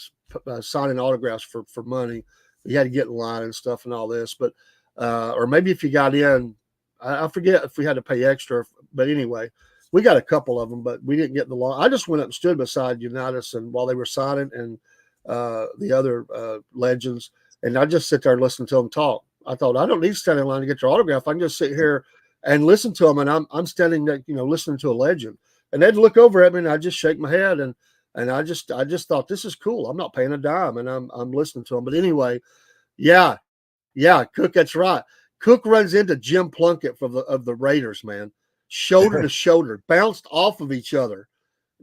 S2: signing autographs for money. You had to get in line and stuff and all this. But or maybe if you got in, I forget if we had to pay extra. But anyway, we got a couple of them, but we didn't get in the line. I just went up and stood beside Unitas and while they were signing and the other legends, and I just sit there and listen to them talk. I thought, I don't need to stand in line to get your autograph. I can just sit here and listen to them, and I'm standing there, listening to a legend. And they'd look over at me, and I just shake my head, and I just thought, this is cool. I'm not paying a dime, and I'm listening to them. But anyway, yeah, Cook, that's right. Cook runs into Jim Plunkett of the Raiders, man, shoulder to shoulder, bounced off of each other.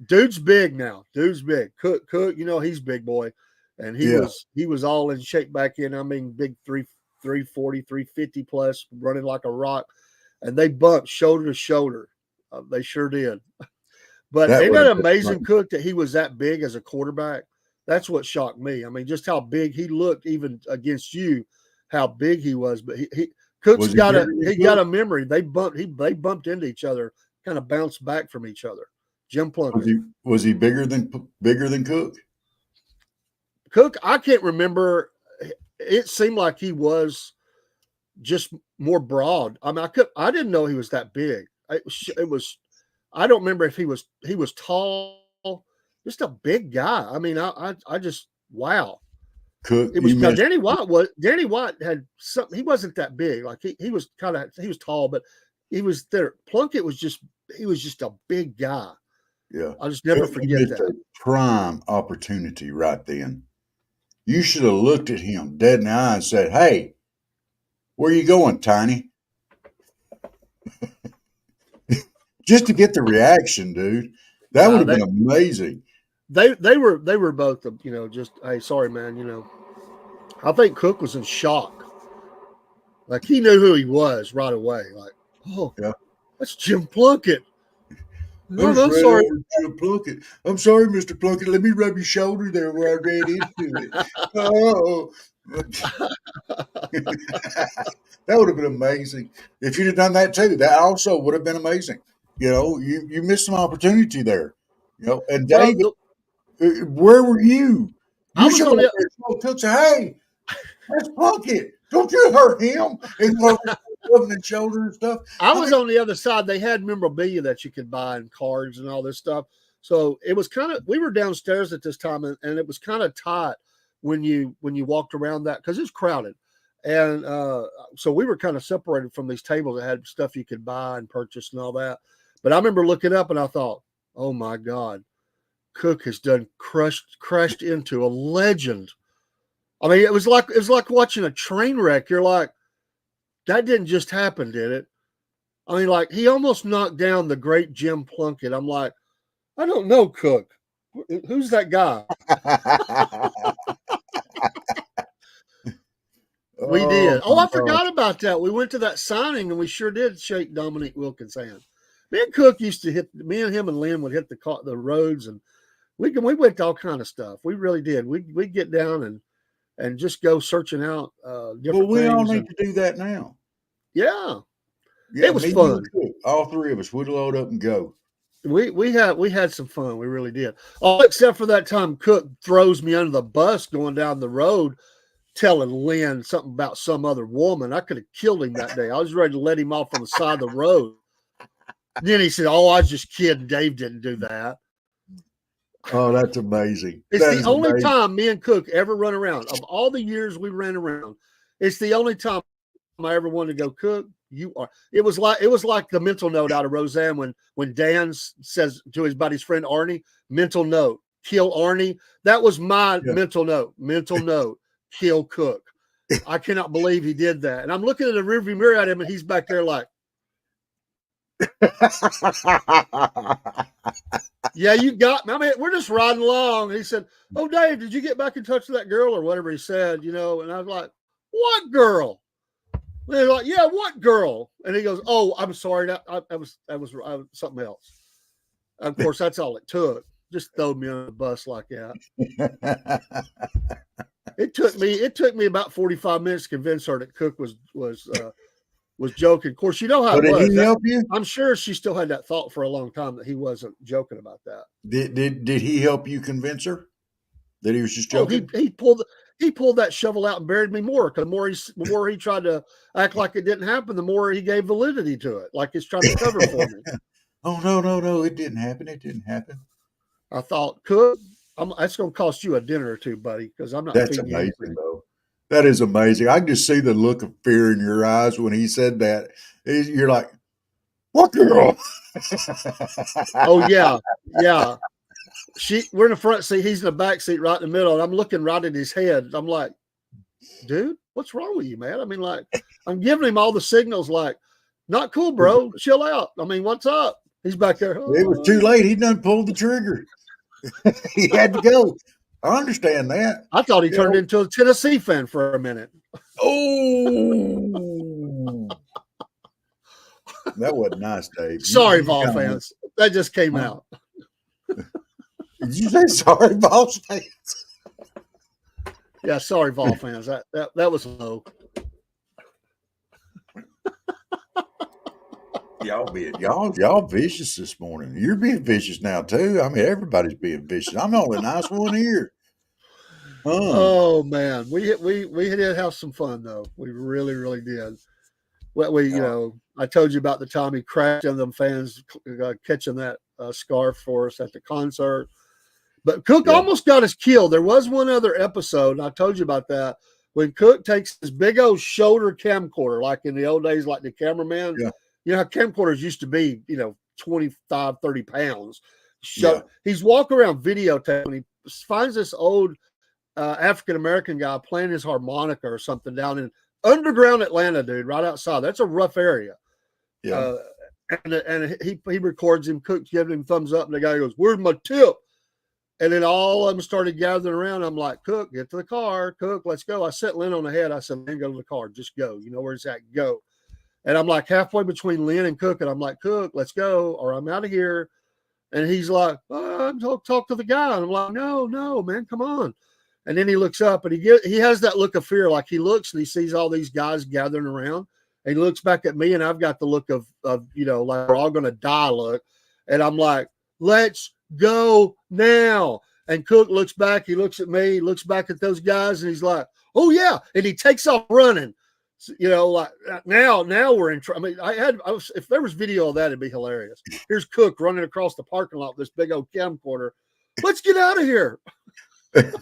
S2: Dude's big now. Dude's big. Cook, he's big boy, and he was all in shape back in. I mean, big 340, 350 plus, running like a rock, and they bumped shoulder to shoulder. They sure did. But isn't that amazing, Cook, that he was that big as a quarterback? That's what shocked me. I mean, just how big he looked, even against you, how big he was. But Cook's got a memory. They bumped into each other, kind of bounced back from each other. Jim Plunkett.
S3: Was he bigger than Cook?
S2: Cook, I can't remember. It seemed like he was just more broad. I mean, I didn't know he was that big. It was. I don't remember if he was tall. just a big guy. I mean, I just wow.
S3: Cook,
S2: It was
S3: you missed.
S2: Danny White had something. He wasn't that big. Like he was tall, but he was there. Plunkett was just a big guy.
S3: Yeah,
S2: I'll just never
S3: Cook, you
S2: forget
S3: missed
S2: that.
S3: a prime opportunity right then. You should have looked at him dead in the eye and said, "Hey, where you going, Tiny?" Just to get the reaction, dude. That would have been amazing.
S2: They were both, just, hey, sorry, man. I think Cook was in shock. Like he knew who he was right away. Like, oh,
S3: Yeah.
S2: that's Jim Plunkett.
S3: I'm
S2: I'm sorry.
S3: over to Plunkett. I'm sorry, Mr. Plunkett. Let me rub your shoulder there where I ran into it. Oh. That would have been amazing. If you'd have done that too, that also would have been amazing. You missed some opportunity there. And David, where were you?
S2: I
S3: You
S2: was
S3: should
S2: on
S3: have
S2: the
S3: told hey, that's Plunkett. Don't you hurt him. And rubbing his shoulder and stuff.
S2: I was on the other side. They had memorabilia that you could buy and cards and all this stuff. So it was we were downstairs at this time, and it was kind of tight when you walked around that because it's crowded. And so we were kind of separated from these tables that had stuff you could buy and purchase and all that. But I remember looking up and I thought, oh my God, Cook has done crashed into a legend. I mean, it was like watching a train wreck. You're like, that didn't just happen, did it? I mean, like he almost knocked down the great Jim Plunkett. I'm like, I don't know, Cook. Who's that guy? We did. Oh, I forgot about that. We went to that signing and we sure did shake Dominique Wilkins' hand. Me and Cook used to me and him and Lynn would hit the roads, and we went to all kind of stuff. We really did. We'd get down and just go searching out different
S3: we
S2: things.
S3: all need to do that now.
S2: Yeah. It was fun.
S3: All three of us would load up and go.
S2: We had some fun. We really did. All except for that time Cook throws me under the bus going down the road, telling Lynn something about some other woman. I could have killed him that day. I was ready to let him off on the side of the road. Then he said, "Oh, I was just kidding. Dave didn't do that."
S3: Oh, that's amazing.
S2: It's the only time me and Cook ever run around. Of all the years we ran around, it's the only time I ever wanted to go, Cook, you are. It was like the mental note out of Roseanne when Dan says to his buddy's friend Arnie, mental note, kill Arnie. That was my mental note. Mental note, kill Cook. I cannot believe he did that. And I'm looking in the rearview mirror at him, and he's back there like, yeah, you got me. I mean, we're just riding along. He said, "Oh, Dave, did you get back in touch with that girl or whatever he said?" And I was like, "What girl?" And they're like, "Yeah, what girl?" And he goes, "Oh, I'm sorry. That was something else." Of course, that's all it took. Just throw me on the bus like that. It took me about 45 minutes to convince her that Cook was joking. Of course, you know how it was.
S3: Did he help you?
S2: I'm sure she still had that thought for a long time that he wasn't joking about that.
S3: Did he help you convince her that he was just joking?
S2: He pulled that shovel out and buried me more. Because the more he tried to act like it didn't happen, the more he gave validity to it, like he's trying to cover for me.
S3: Oh no! It didn't happen. It didn't happen.
S2: I thought, Cook, that's going to cost you a dinner or two, buddy, because I'm not.
S3: That's amazing, though. That is amazing. I can just see the look of fear in your eyes when he said that. You're like, what girl?
S2: Oh, yeah. We're in the front seat. He's in the back seat right in the middle. And I'm looking right at his head. I'm like, dude, what's wrong with you, man? I mean, like, I'm giving him all the signals like, not cool, bro. Chill out. I mean, what's up? He's back there.
S3: Oh. It was too late. He done pulled the trigger. He had to go. I understand that.
S2: I thought he turned into a Tennessee fan for a minute.
S3: Oh, that wasn't nice, Dave.
S2: Sorry, Vol fans. That just came out.
S3: Did you say sorry, Vol fans?
S2: Yeah, sorry, Vol fans. That was low.
S3: Y'all vicious this morning. You're being vicious now too. I mean, everybody's being vicious. I'm the only nice one here.
S2: Oh man, we did have some fun though. We really, really did. Well, I told you about the time he crashed on them fans catching that scarf for us at the concert. But Cook
S3: Yeah.
S2: almost got us killed. There was one other episode, and I told you about that, when Cook takes his big old shoulder camcorder, like in the old days, like the cameraman.
S3: Yeah.
S2: You know how camcorders used to be, 25, 30 pounds.
S3: Yeah.
S2: He's walking around videotaping. He finds this old African-American guy playing his harmonica or something down in underground Atlanta, dude, right outside. That's a rough area.
S3: Yeah.
S2: And he records him. Cook's giving him thumbs up, and the guy goes, "Where's my tip?" And then all of them started gathering around. I'm like, "Cook, get to the car. Cook, let's go." I set Lynn on the head. I said, "Lynn, go to the car. Just go. You know where it's at. Go." And I'm like halfway between Lynn and Cook, and I'm like, "Cook, let's go, or I'm out of here." And he's like, "I'm talk to the guy." And I'm like, "No, man, come on." And then he looks up, and he has that look of fear. Like he looks and he sees all these guys gathering around. And he looks back at me, and I've got the look of like we're all going to die look. And I'm like, "Let's go now." And Cook looks back. He looks at me. He looks back at those guys, and he's like, "Oh yeah!" And he takes off running. So, like now we're in trouble. I mean, if there was video of that, it'd be hilarious. Here's Cook running across the parking lot with this big old camcorder. Let's get out of here. And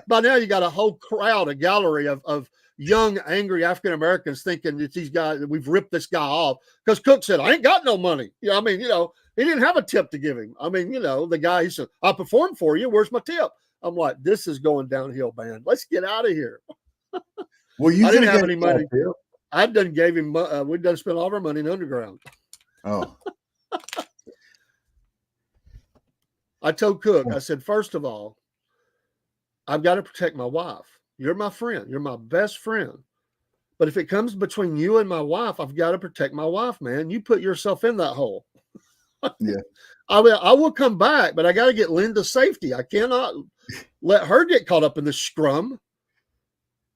S2: by now you got a whole crowd, a gallery of young, angry African Americans thinking that these guys, we've ripped this guy off because Cook said, "I ain't got no money." He didn't have a tip to give him. I mean, the guy, he said, "I performed for you. Where's my tip?" I'm like, "This is going downhill, man. Let's get out of here."
S3: Well,
S2: I didn't have any money. I done gave him. We'd done spent all of our money in underground.
S3: Oh.
S2: I told Cook, I said, "First of all, I've got to protect my wife. You're my friend. You're my best friend. But if it comes between you and my wife, I've got to protect my wife, man. You put yourself in that hole."
S3: Yeah.
S2: I will come back, but I got to get Linda safety. I cannot let her get caught up in this scrum.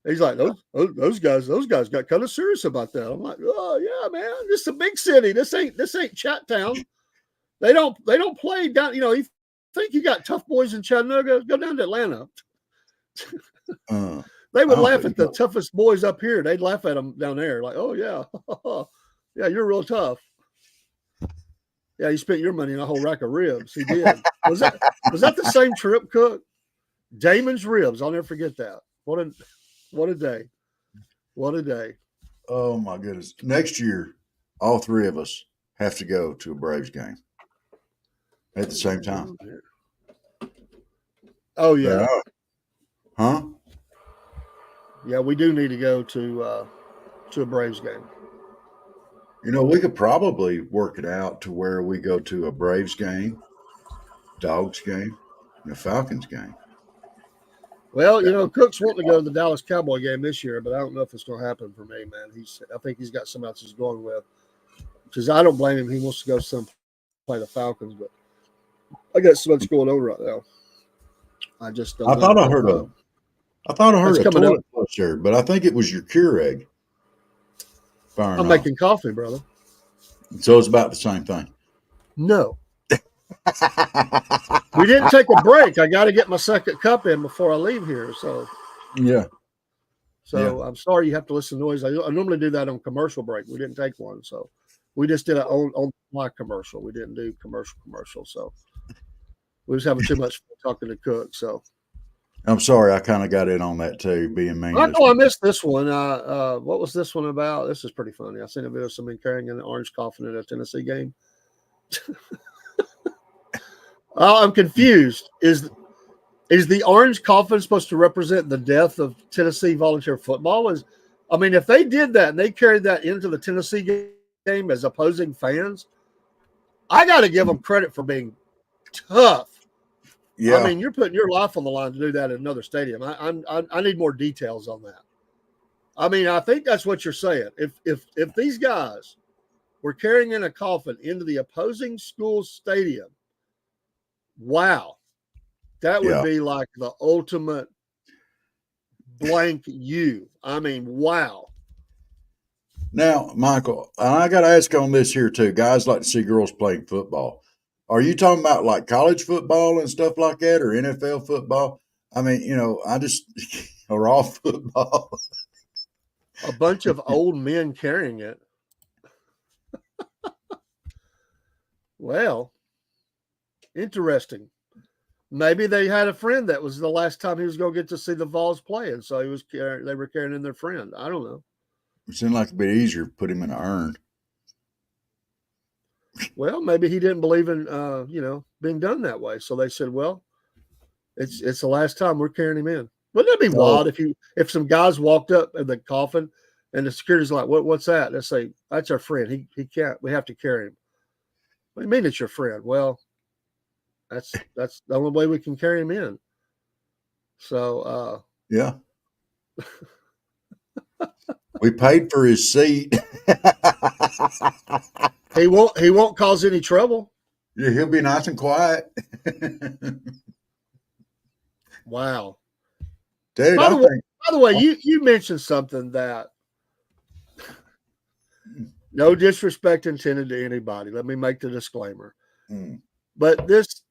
S2: He's like, those guys got kind of serious about that. I'm like, "Oh yeah, man, this is a big city. This ain't Chattown. They don't play down. You think you got tough boys in Chattanooga? Go down to Atlanta." They would laugh at the toughest boys up here. They'd laugh at them down there, like, "Oh yeah, yeah, you're real tough. Yeah, you spent your money on a whole rack of ribs." He did. Was that the same trip, Cook? Damon's ribs. I'll never forget that. What a day. What a day.
S3: Oh my goodness. Next year, all three of us have to go to a Braves game at the same time.
S2: Oh yeah.
S3: Huh?
S2: Yeah, we do need to go to a Braves game.
S3: We could probably work it out to where we go to a Braves game, Dogs game, and a Falcons game.
S2: Well, Cook's wanting to go to the Dallas Cowboy game this year, but I don't know if it's going to happen for me, man. I think he's got somebody else he's going with. Because I don't blame him. He wants to go play the Falcons, but I got so much going on right now. I just don't.
S3: I thought I heard a toilet flush there, but I think it was your Keurig.
S2: I'm making coffee, brother.
S3: So it's about the same thing.
S2: No. We didn't take a break. I got to get my second cup in before I leave here. So
S3: yeah.
S2: So I'm sorry you have to listen to noise. I normally do that on commercial break. We didn't take one, so we just did it on my commercial. We didn't do commercial. So we was having too much fun talking to Cook. So
S3: I'm sorry, I kind of got in on that too, being mean.
S2: I know I missed this one. What was this one about? This is pretty funny. I seen a video of somebody carrying an orange coffin at a Tennessee game. I'm confused. Is the orange coffin supposed to represent the death of Tennessee volunteer football? If they did that and they carried that into the Tennessee game as opposing fans, I got to give them credit for being tough.
S3: Yeah.
S2: You're putting your life on the line to do that in another stadium. I need more details on that. I think that's what you're saying. If these guys were carrying in a coffin into the opposing school's stadium, wow, that would be like the ultimate blank you. Wow.
S3: Now, Michael, I got to ask on this here too. Guys like to see girls playing football. Are you talking about like college football and stuff like that, or NFL football? Or all football.
S2: A bunch of old men carrying it. Well, Interesting. Maybe they had a friend that was the last time he was going to get to see the Vols play, and so they were carrying in their friend. I don't know.
S3: It seemed like a bit easier to put him in an urn.
S2: Well, maybe he didn't believe in being done that way. So they said, well, it's the last time we're carrying him in. Wouldn't that be wild if some guys walked up in the coffin and the security's like, what's that? They say, that's our friend. He can't. We have to carry him. What do you mean it's your friend? Well, that's the only way we can carry him in. So
S3: yeah. We paid for his seat.
S2: He won't cause any trouble.
S3: Yeah, he'll be nice and quiet.
S2: Wow.
S3: Dude,
S2: by the way, you mentioned something that no disrespect intended to anybody. Let me make the disclaimer. But this,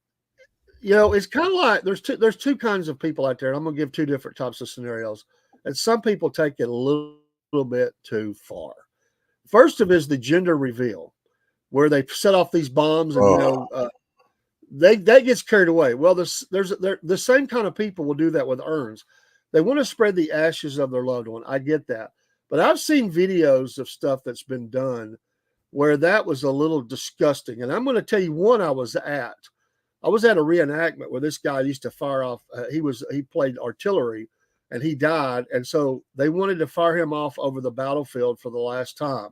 S2: it's kind of like there's two kinds of people out there. And I'm going to give two different types of scenarios. And some people take it a little bit too far. First of is the gender reveal, where they set off these bombs and that gets carried away. Well, the same kind of people will do that with urns. They want to spread the ashes of their loved one. I get that, but I've seen videos of stuff that's been done where that was a little disgusting. And I'm going to tell you one I was at. I was at a reenactment where this guy used to fire off. He played artillery, and he died. And so they wanted to fire him off over the battlefield for the last time.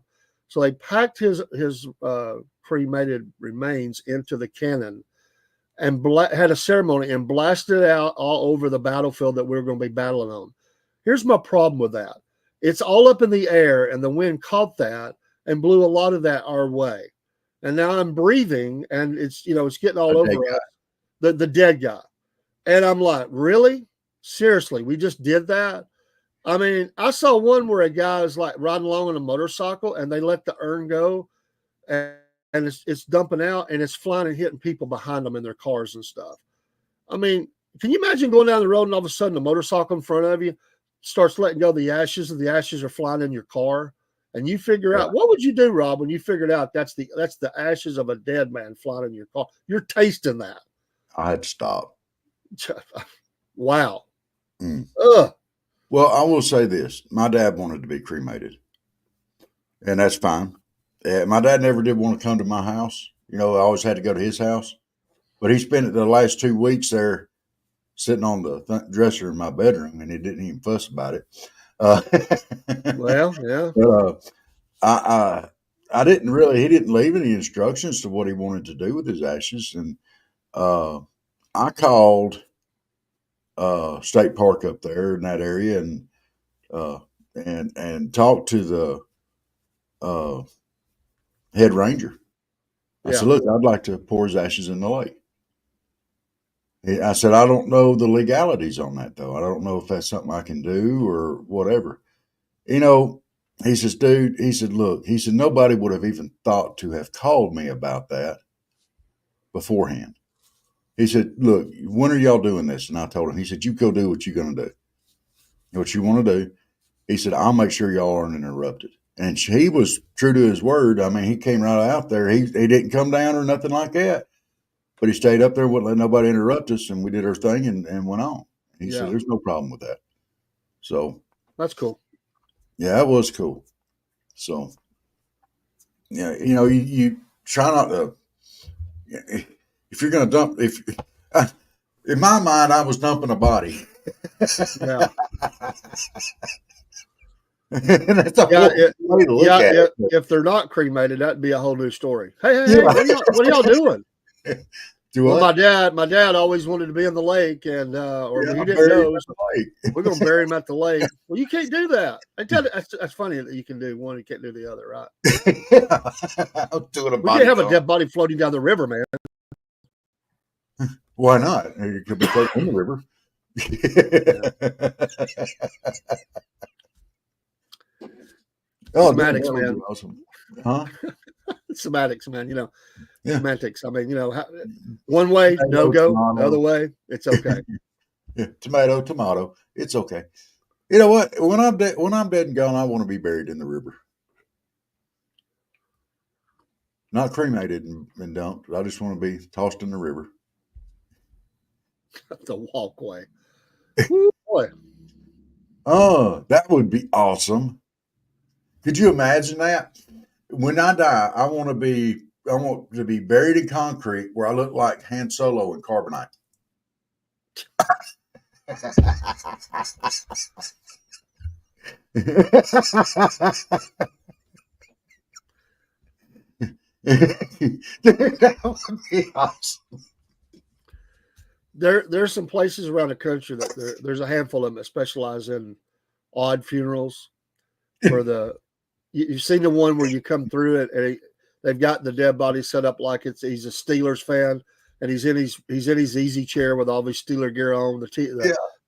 S2: So they packed his cremated remains into the cannon and had a ceremony and blasted it out all over the battlefield that we were going to be battling on. Here's my problem with that. It's all up in the air, and the wind caught that and blew a lot of that our way. And now I'm breathing, and it's getting all over us, the dead guy. And I'm like, really? Seriously, we just did that? I mean, I saw one where a guy is like riding along on a motorcycle, and they let the urn go, and it's dumping out, and it's flying and hitting people behind them in their cars and stuff. I mean, can you imagine going down the road and all of a sudden a motorcycle in front of you starts letting go of the ashes, and the ashes are flying in your car, and you figure out, what would you do, Rob, when you figured out that's the ashes of a dead man flying in your car? You're tasting that.
S3: I had to stop.
S2: Wow.
S3: Well, I will say this. My dad wanted to be cremated, and that's fine. My dad never did want to come to my house. I always had to go to his house. But he spent the last 2 weeks there sitting on the dresser in my bedroom, and he didn't even fuss about it.
S2: Well, yeah.
S3: But I didn't really – he didn't leave any instructions to what he wanted to do with his ashes. And I called State Park up there in that area and talked to the head ranger. I said, look, I'd like to pour his ashes in the lake. I said, I don't know the legalities on that, though. I don't know if that's something I can do or whatever. He says, dude, he said, look, he said, nobody would have even thought to have called me about that beforehand. He said, look, when are y'all doing this? And I told him, he said, you go do what you're going to do. What you want to do. He said, I'll make sure y'all aren't interrupted. And he was true to his word. I mean, he came right out there. He didn't come down or nothing like that. But he stayed up there, wouldn't let nobody interrupt us, and we did our thing and went on. He said, there's no problem with that. So.
S2: That's cool.
S3: Yeah, that was cool. So, yeah, you try not to, if you're going to dump, in my mind, I was dumping a body.
S2: Yeah.
S3: That's a way to look at it.
S2: If they're not cremated, that'd be a whole new story. Hey, what are y'all doing? Well, my dad always wanted to be in the lake, and he didn't know. We're going to bury him at the lake. Well, you can't do that. That's funny that you can do one, you can't do the other, right? We can't have a dead body floating down the river, man.
S3: Why not? It could be floating in the river.
S2: Semantics, man.
S3: Awesome. Huh?
S2: Semantics, man. Semantics. I mean, one way, no go. The other way, it's okay.
S3: Tomato. It's okay. You know what? When I'm dead and gone, I want to be buried in the river. Not cremated and dumped. I just want to be tossed in the river.
S2: The walkway. Woo, boy.
S3: Oh, that would be awesome. Could you imagine that? When I die, I want to be buried in concrete where I look like Han Solo in Carbonite. Dude, that would be awesome.
S2: There's some places around the country that there's a handful of them that specialize in odd funerals. Where you've seen the one where you come through it and they've got the dead body set up like he's a Steelers fan and he's in his easy chair with all his Steeler gear on.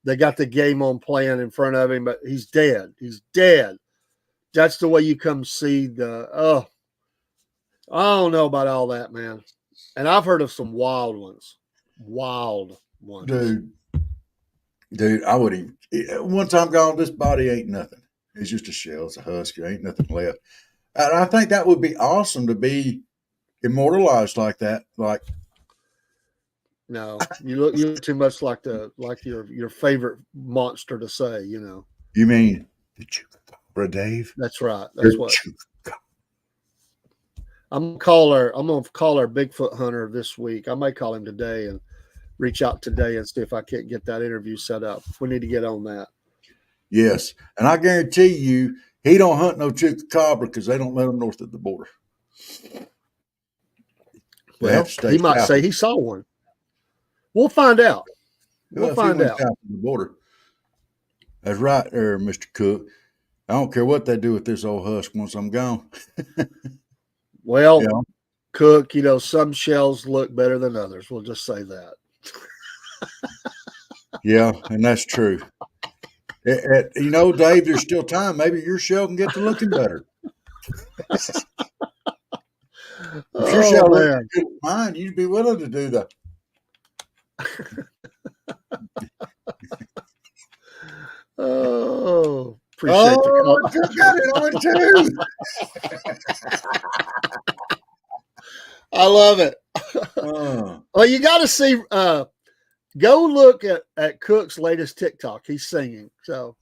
S2: They got the game on playing in front of him, but he's dead. He's dead. That's the way you come see I don't know about all that, man. And I've heard of some wild ones.
S3: Dude, I would even, once I'm gone, this body ain't nothing. It's just a shell. It's a husk. There ain't nothing left. And I think that would be awesome to be immortalized like that. Like,
S2: no, you look too much like your favorite monster to say. You know.
S3: You mean the Chupacabra, Dave?
S2: That's right. That's what. I'm gonna call our Bigfoot hunter this week. I may call him today and reach out today and see if I can't get that interview set up. We need to get on that.
S3: Yes, and I guarantee you, he don't hunt no chupacabra because they don't let them north of the border.
S2: Well, he might say he saw one. We'll find out. We'll find out.
S3: South of the border. That's right, there, Mr. Cook. I don't care what they do with this old husk once I'm gone.
S2: Well, Cook, some shells look better than others. We'll just say that.
S3: Yeah, and that's true. Dave, there's still time. Maybe your shell can get to looking better. If your shell looks good as mine, you'd be willing to do that.
S2: Appreciate the
S3: you got it on too.
S2: I love it. Well, you got to see. Go look at Cook's latest TikTok. He's singing. So,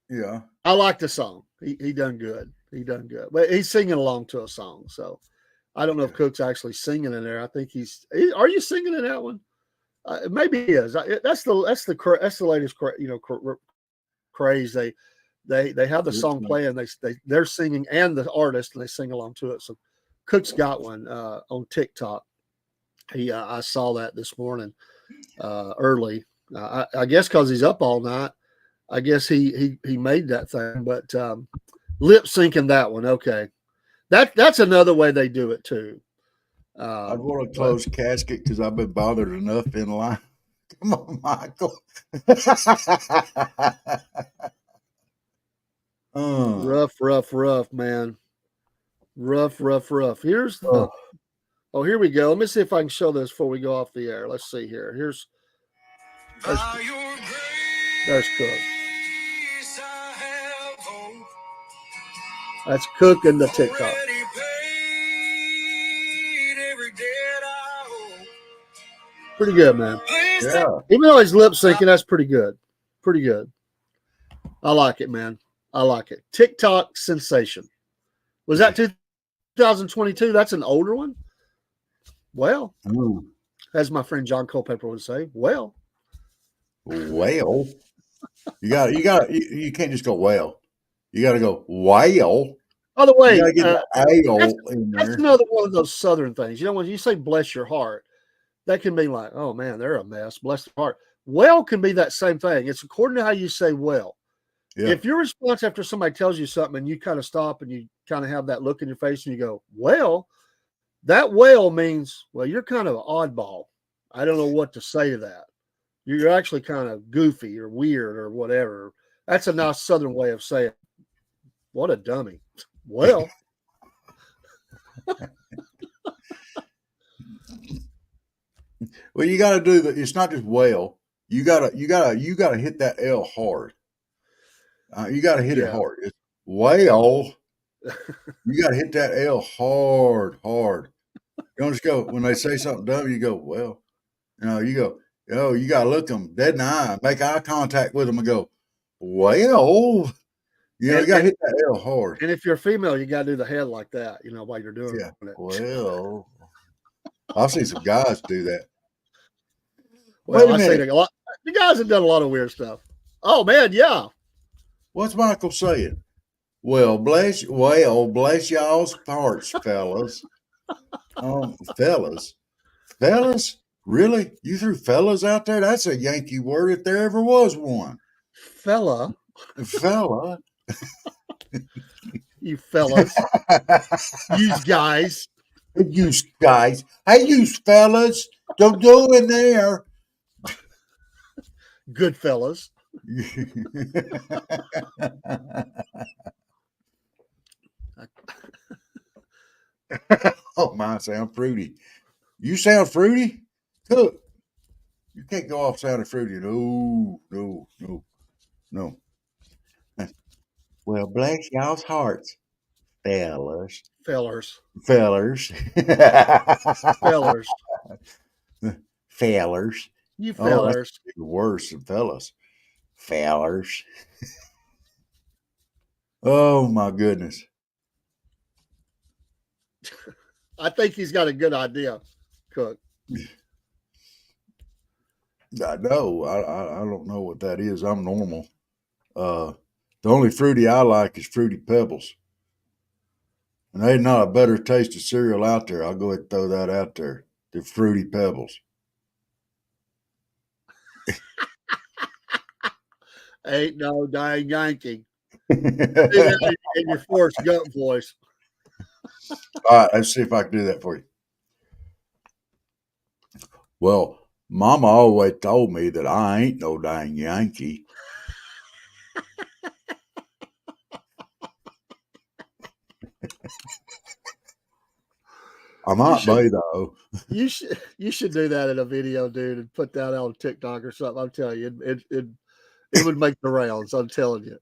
S3: yeah,
S2: I like the song. He done good. But he's singing along to a song. So, I don't know if Cook's actually singing in there. I think are you singing in that one? Maybe he is. That's the latest craze. They have the song playing. They're singing and the artist and they sing along to it. So, Cook's got one on TikTok. I saw that this morning. Early, I guess because he's up all night. I guess he made that thing, but lip syncing that one. Okay, that's another way they do it too.
S3: I want to close casket because I've been bothered enough in line. Come on, Michael.
S2: Rough, man. Rough. Here's the. Oh, here we go. Let me see if I can show this before we go off the air. Let's see here. There's Cook. That's Cook in the TikTok. Pretty good, man.
S3: Yeah.
S2: Even though he's lip syncing, that's pretty good. Pretty good. I like it, man. I like it. TikTok sensation. Was that 2022? That's an older one? Well, as my friend John Culpepper would say, well,
S3: you can't just go well. You got to go well.
S2: By the way,
S3: that's
S2: another one of those Southern things. When you say "bless your heart," that can be like, "Oh man, they're a mess." Bless their heart. Well can be that same thing. It's according to how you say "well." Yeah. If your response after somebody tells you something and you kind of stop and you kind of have that look in your face and you go, "Well." That well means, well, you're kind of an oddball. I don't know what to say to that. You're actually kind of goofy or weird or whatever. That's a nice Southern way of saying, what a dummy. Well.
S3: Well, you got to do that. It's not just well. You got to hit that L hard. You got to hit it hard. It's well. You got to hit that L hard. You don't just go, when they say something dumb, you go, well. You go, Yo, you gotta look them dead in the eye, make eye contact with them, and go, well, you
S2: And,
S3: gotta
S2: and
S3: hit that L hard.
S2: and if you're female, you gotta do the head like that, while you're doing
S3: Yeah.
S2: it.
S3: Well, I've seen some guys do that.
S2: Well,
S3: Wait a
S2: I say
S3: minute.
S2: a lot. The guys have done a lot of weird stuff. Oh man, yeah.
S3: What's Michael saying? Well, bless y'all's hearts, fellas. Fellas, really? You threw fellas out there? That's a Yankee word if there ever was one.
S2: Fella,
S3: Fella.
S2: you fellas, you guys.
S3: You guys. Hey, you fellas. Don't go in there.
S2: Good fellas.
S3: Oh, mine sound fruity. You sound fruity? Cook. You can't go off sounding fruity. No. Well, bless y'all's hearts, fellas.
S2: Fellers.
S3: Fellers.
S2: Fellers.
S3: Fellers.
S2: You
S3: Oh, that's
S2: fellers.
S3: worse than fellas. Fellers. Oh, my goodness.
S2: I think he's got a good idea, Cook.
S3: I know. I don't know what that is. I'm normal. The only fruity I like is Fruity Pebbles. And there's not a better taste of cereal out there. I'll go ahead and throw that out there. The Fruity Pebbles.
S2: Ain't no dang Yankee. Do that in your Forrest Gump voice.
S3: All right, let's see if I can do that for you. Well, Mama always told me that I ain't no dang Yankee. I might be though.
S2: You should do that in a video, dude, and put that on TikTok or something. I'm telling you, it would make the rounds. I'm telling you.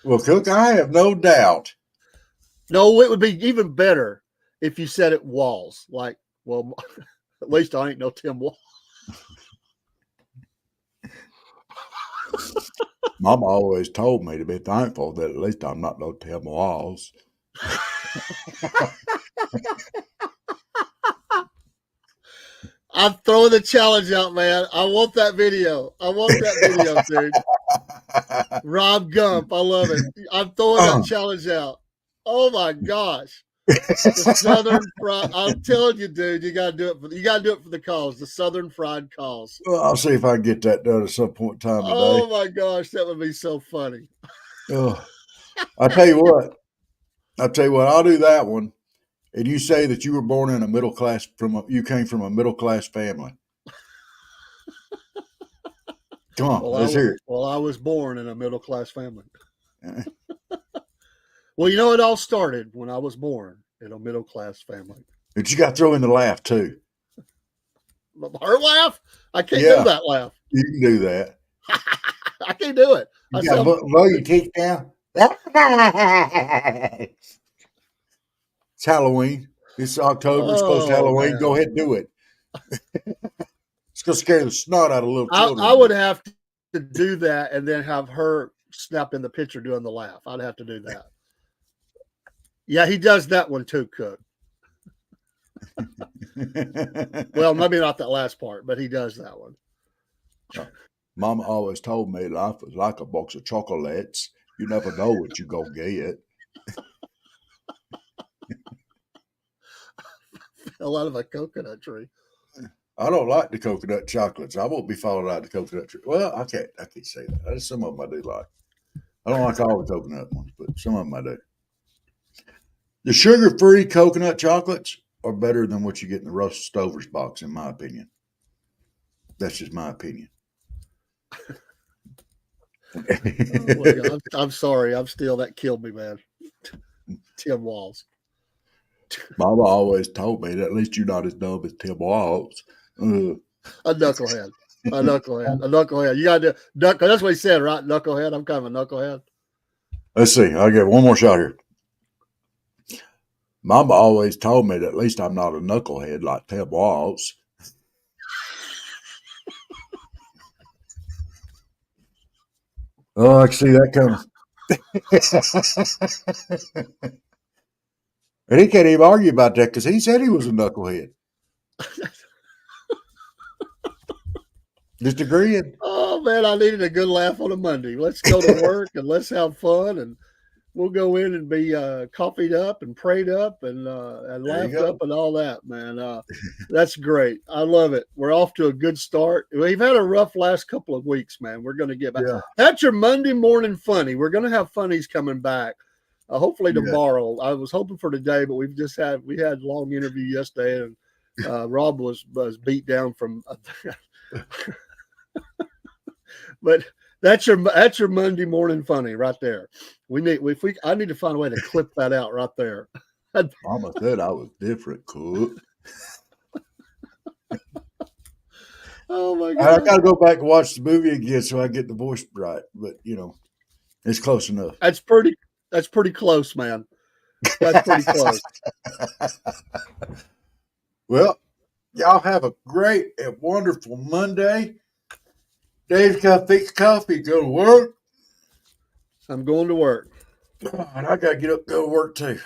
S3: Well, Cook, I have no doubt.
S2: No, it would be even better if you said it Walls. Like, well, at least I ain't no Tim Walls.
S3: Mama always told me to be thankful that at least I'm not no Tim Walls.
S2: I'm throwing the challenge out, man. I want that video. Dude. Rob Gump. I love it. I'm throwing that challenge out. Oh my gosh. The Southern Fried. I'm telling you, dude, you gotta do it for the cause, the Southern Fried cause.
S3: Well, I'll see if I can get that done at some point in time today.
S2: Oh my gosh, that would be so funny.
S3: Oh, I'll tell you what, I'll do that one. And you say that you were born in you came from a middle class family. Come on, let's hear it.
S2: Well, I was born in a middle class family. Well, it all started when I was born in a middle class family.
S3: But you got to throw in the laugh too.
S2: Her laugh? I can't do that laugh.
S3: You can do that.
S2: I can't do it.
S3: You got to blow your teeth down. It's Halloween. It's October. It's close to Halloween. Man. Go ahead and do it. It's going to scare the snot out of little children.
S2: I would have to do that and then have her snap in the picture doing the laugh. I'd have to do that. Yeah, he does that one too, Cook. Well, maybe not that last part, but he does that one.
S3: Mama always told me life was like a box of chocolates. You never know what you're going to get.
S2: Fell out of a coconut tree.
S3: I don't like the coconut chocolates. I won't be falling out of the coconut tree. Well, I can't say that. Some of them I do like. I don't like all the coconut ones, but some of them I do. The sugar-free coconut chocolates are better than what you get in the Russell Stover's box, in my opinion. That's just my opinion.
S2: Oh my God. I'm sorry. That killed me, man. Tim Walls.
S3: Mama always told me that at least you're not as dumb as Tim Walls.
S2: A knucklehead. You got to do that's what he said, right? Knucklehead. I'm kind of a knucklehead.
S3: Let's see. I'll get one more shot here. Mama always told me that at least I'm not a knucklehead like Tim Walls. Oh, I can see that coming. And he can't even argue about that because he said he was a knucklehead. Just agreeing.
S2: Oh man, I needed a good laugh on a Monday. Let's go to work and let's have fun, and we'll go in and be coffeeed up and prayed up and
S3: There you
S2: laughed up
S3: go.
S2: and all that, man. That's great. I love it. We're off to a good start. We've had a rough last couple of weeks, man. We're going to get back.
S3: Yeah.
S2: That's your Monday morning funny. We're going to have funnies coming back. Hopefully
S3: Yeah.
S2: tomorrow. I was hoping for today, but we had a long interview yesterday, and Rob was beat down from. But that's your Monday morning funny right there. I need to find a way to clip that out right there.
S3: Mama said I was different, cool.
S2: Oh my
S3: I
S2: God.
S3: got to go back and watch the movie again so I get the voice right. But it's close enough.
S2: That's pretty close, man. That's pretty close.
S3: Well, y'all have a great and wonderful Monday. Dave's got to fix coffee, go to work.
S2: I'm going to work.
S3: And I got to get up and go to work too.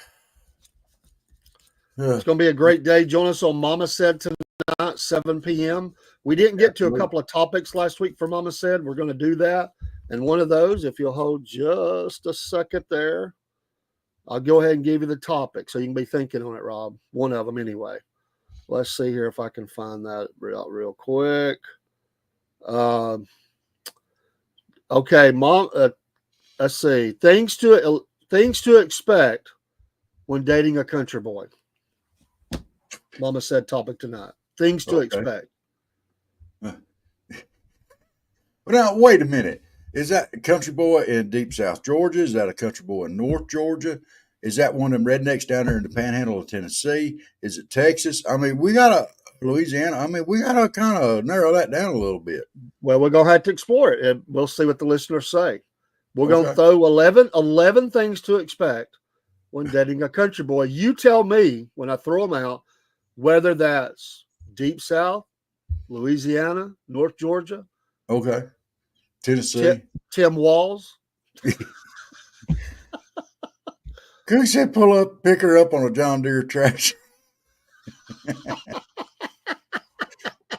S2: It's going to be a great day. Join us on Mama Said tonight, 7 p.m. We didn't get to a couple of topics last week for Mama Said. We're going to do that. And one of those, if you'll hold just a second there, I'll go ahead and give you the topic so you can be thinking on it, Rob. One of them anyway. Let's see here if I can find that real quick. Okay, Mom. Let's see. Things to expect when dating a country boy. Mama Said topic tonight. Things to expect.
S3: Well, now, wait a minute. Is that a country boy in deep South Georgia? Is that a country boy in North Georgia? Is that one of them rednecks down there in the panhandle of Tennessee? Is it Texas? I mean, we got to, Louisiana. I mean, we got to kind of narrow that down a little bit.
S2: Well, we're going to have to explore it, and we'll see what the listeners say. We're going to throw 11 things to expect when dating a country boy. You tell me when I throw them out, whether that's deep South, Louisiana, North Georgia.
S3: Okay. Tennessee.
S2: Tim Walls.
S3: Could we say pick her up on a John Deere tractor?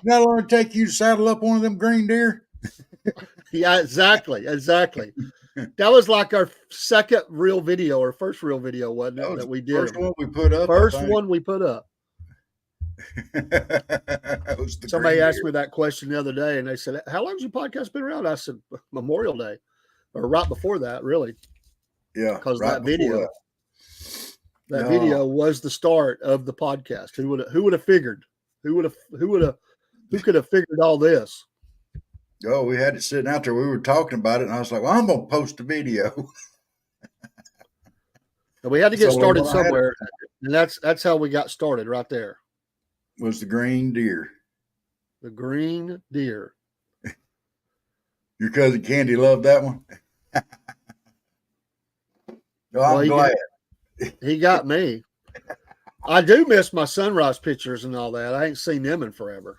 S3: How long it take you to saddle up one of them green deer?
S2: Yeah, exactly. That was like our second real video or first real video, wasn't it? That we did.
S3: First one we put up.
S2: First one we put up. Somebody asked me that question the other day, and they said, "How long's your podcast been around?" I said, "Memorial Day, or right before that, really."
S3: Yeah,
S2: because that video was the start of the podcast. Who would have figured? Who could have figured all this?
S3: Oh, we had it sitting out there. We were talking about it, and I was like, "Well, I'm gonna post a video."
S2: And we had to get started somewhere, and that's how we got started. Right there
S3: was the green deer.
S2: The green deer.
S3: Your cousin Candy loved that one. I'm glad.
S2: He got me. I do miss my sunrise pictures and all that. I ain't seen them in forever.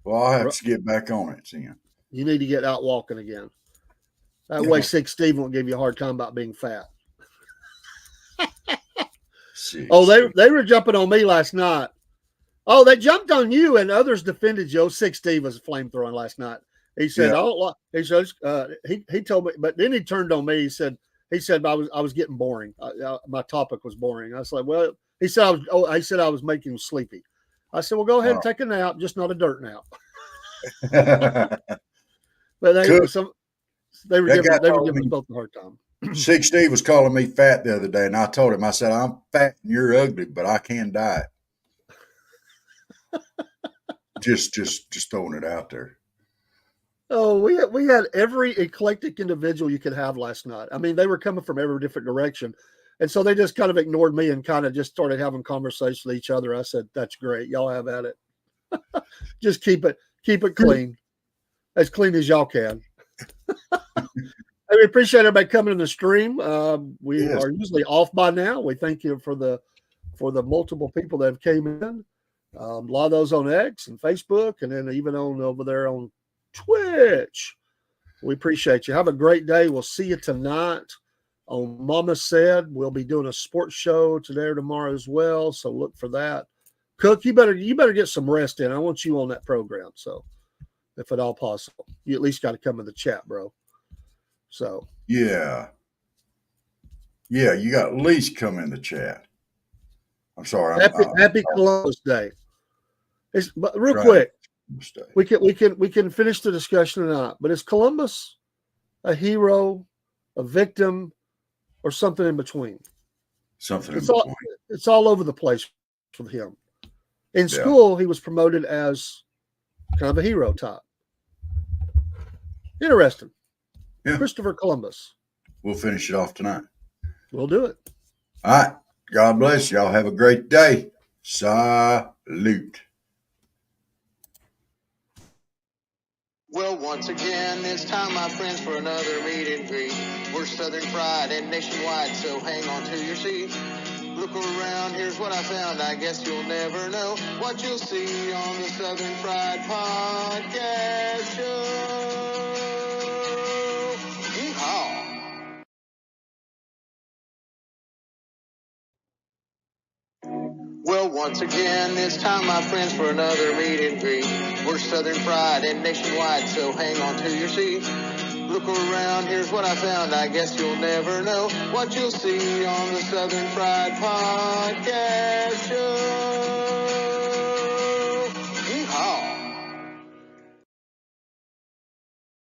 S3: Well, I'll have to get back on it, Sam.
S2: You need to get out walking again. That way, Sick Steve won't give you a hard time about being fat. They were jumping on me last night. Oh, they jumped on you, and others defended you. Sick Steve was flamethrowing last night. He said, he told me, but then he turned on me. He said I was getting boring. My topic was boring. I was like, well, he said I was making him sleepy. I said, well, go ahead and take a nap, just not a dirt nap. But they were giving both a hard time.
S3: Sick Steve was calling me fat the other day, and I told him, I said, I'm fat and you're ugly, but I can diet. just throwing it out there.
S2: Oh, we had every eclectic individual you could have last night. I mean, they were coming from every different direction. And so they just kind of ignored me and kind of just started having conversations with each other. I said, that's great. Y'all have at it. Just keep it clean. As clean as y'all can. We appreciate everybody coming in the stream. We are usually off by now. We thank you for the multiple people that have came in. A lot of those on X and Facebook, and then even on over there on Twitch. We appreciate you. Have a great day. We'll see you tonight on Mama Said. We'll be doing a sports show today or tomorrow as well, so look for that. Cook, you better get some rest in. I want you on that program, so if at all possible. You at least got to come in the chat, bro. So
S3: Yeah, you got to at least come in the chat. I'm sorry.
S2: Happy Columbus Day. But real
S3: Right.
S2: quick, we can finish the discussion or not. But is Columbus a hero, a victim, or something in between?
S3: Something in between.
S2: It's all over the place with him. In school, he was promoted as kind of a hero type. Interesting.
S3: Yeah.
S2: Christopher Columbus.
S3: We'll finish it off tonight.
S2: We'll do it.
S3: All right. God bless y'all. Have a great day. Salute.
S1: Well, once again, it's time, my friends, for another meet and greet. We're Southern Fried and nationwide, so hang on to your seat. Look around, here's what I found. I guess you'll never know what you'll see on the Southern Fried Podcast Show. Yeehaw! Well, once again, it's time, my friends, for another meet and greet. We're Southern Fried and nationwide, so hang on to your seat. Look around, here's what I found. I guess you'll never know what you'll see on the Southern Fried Podcast Show.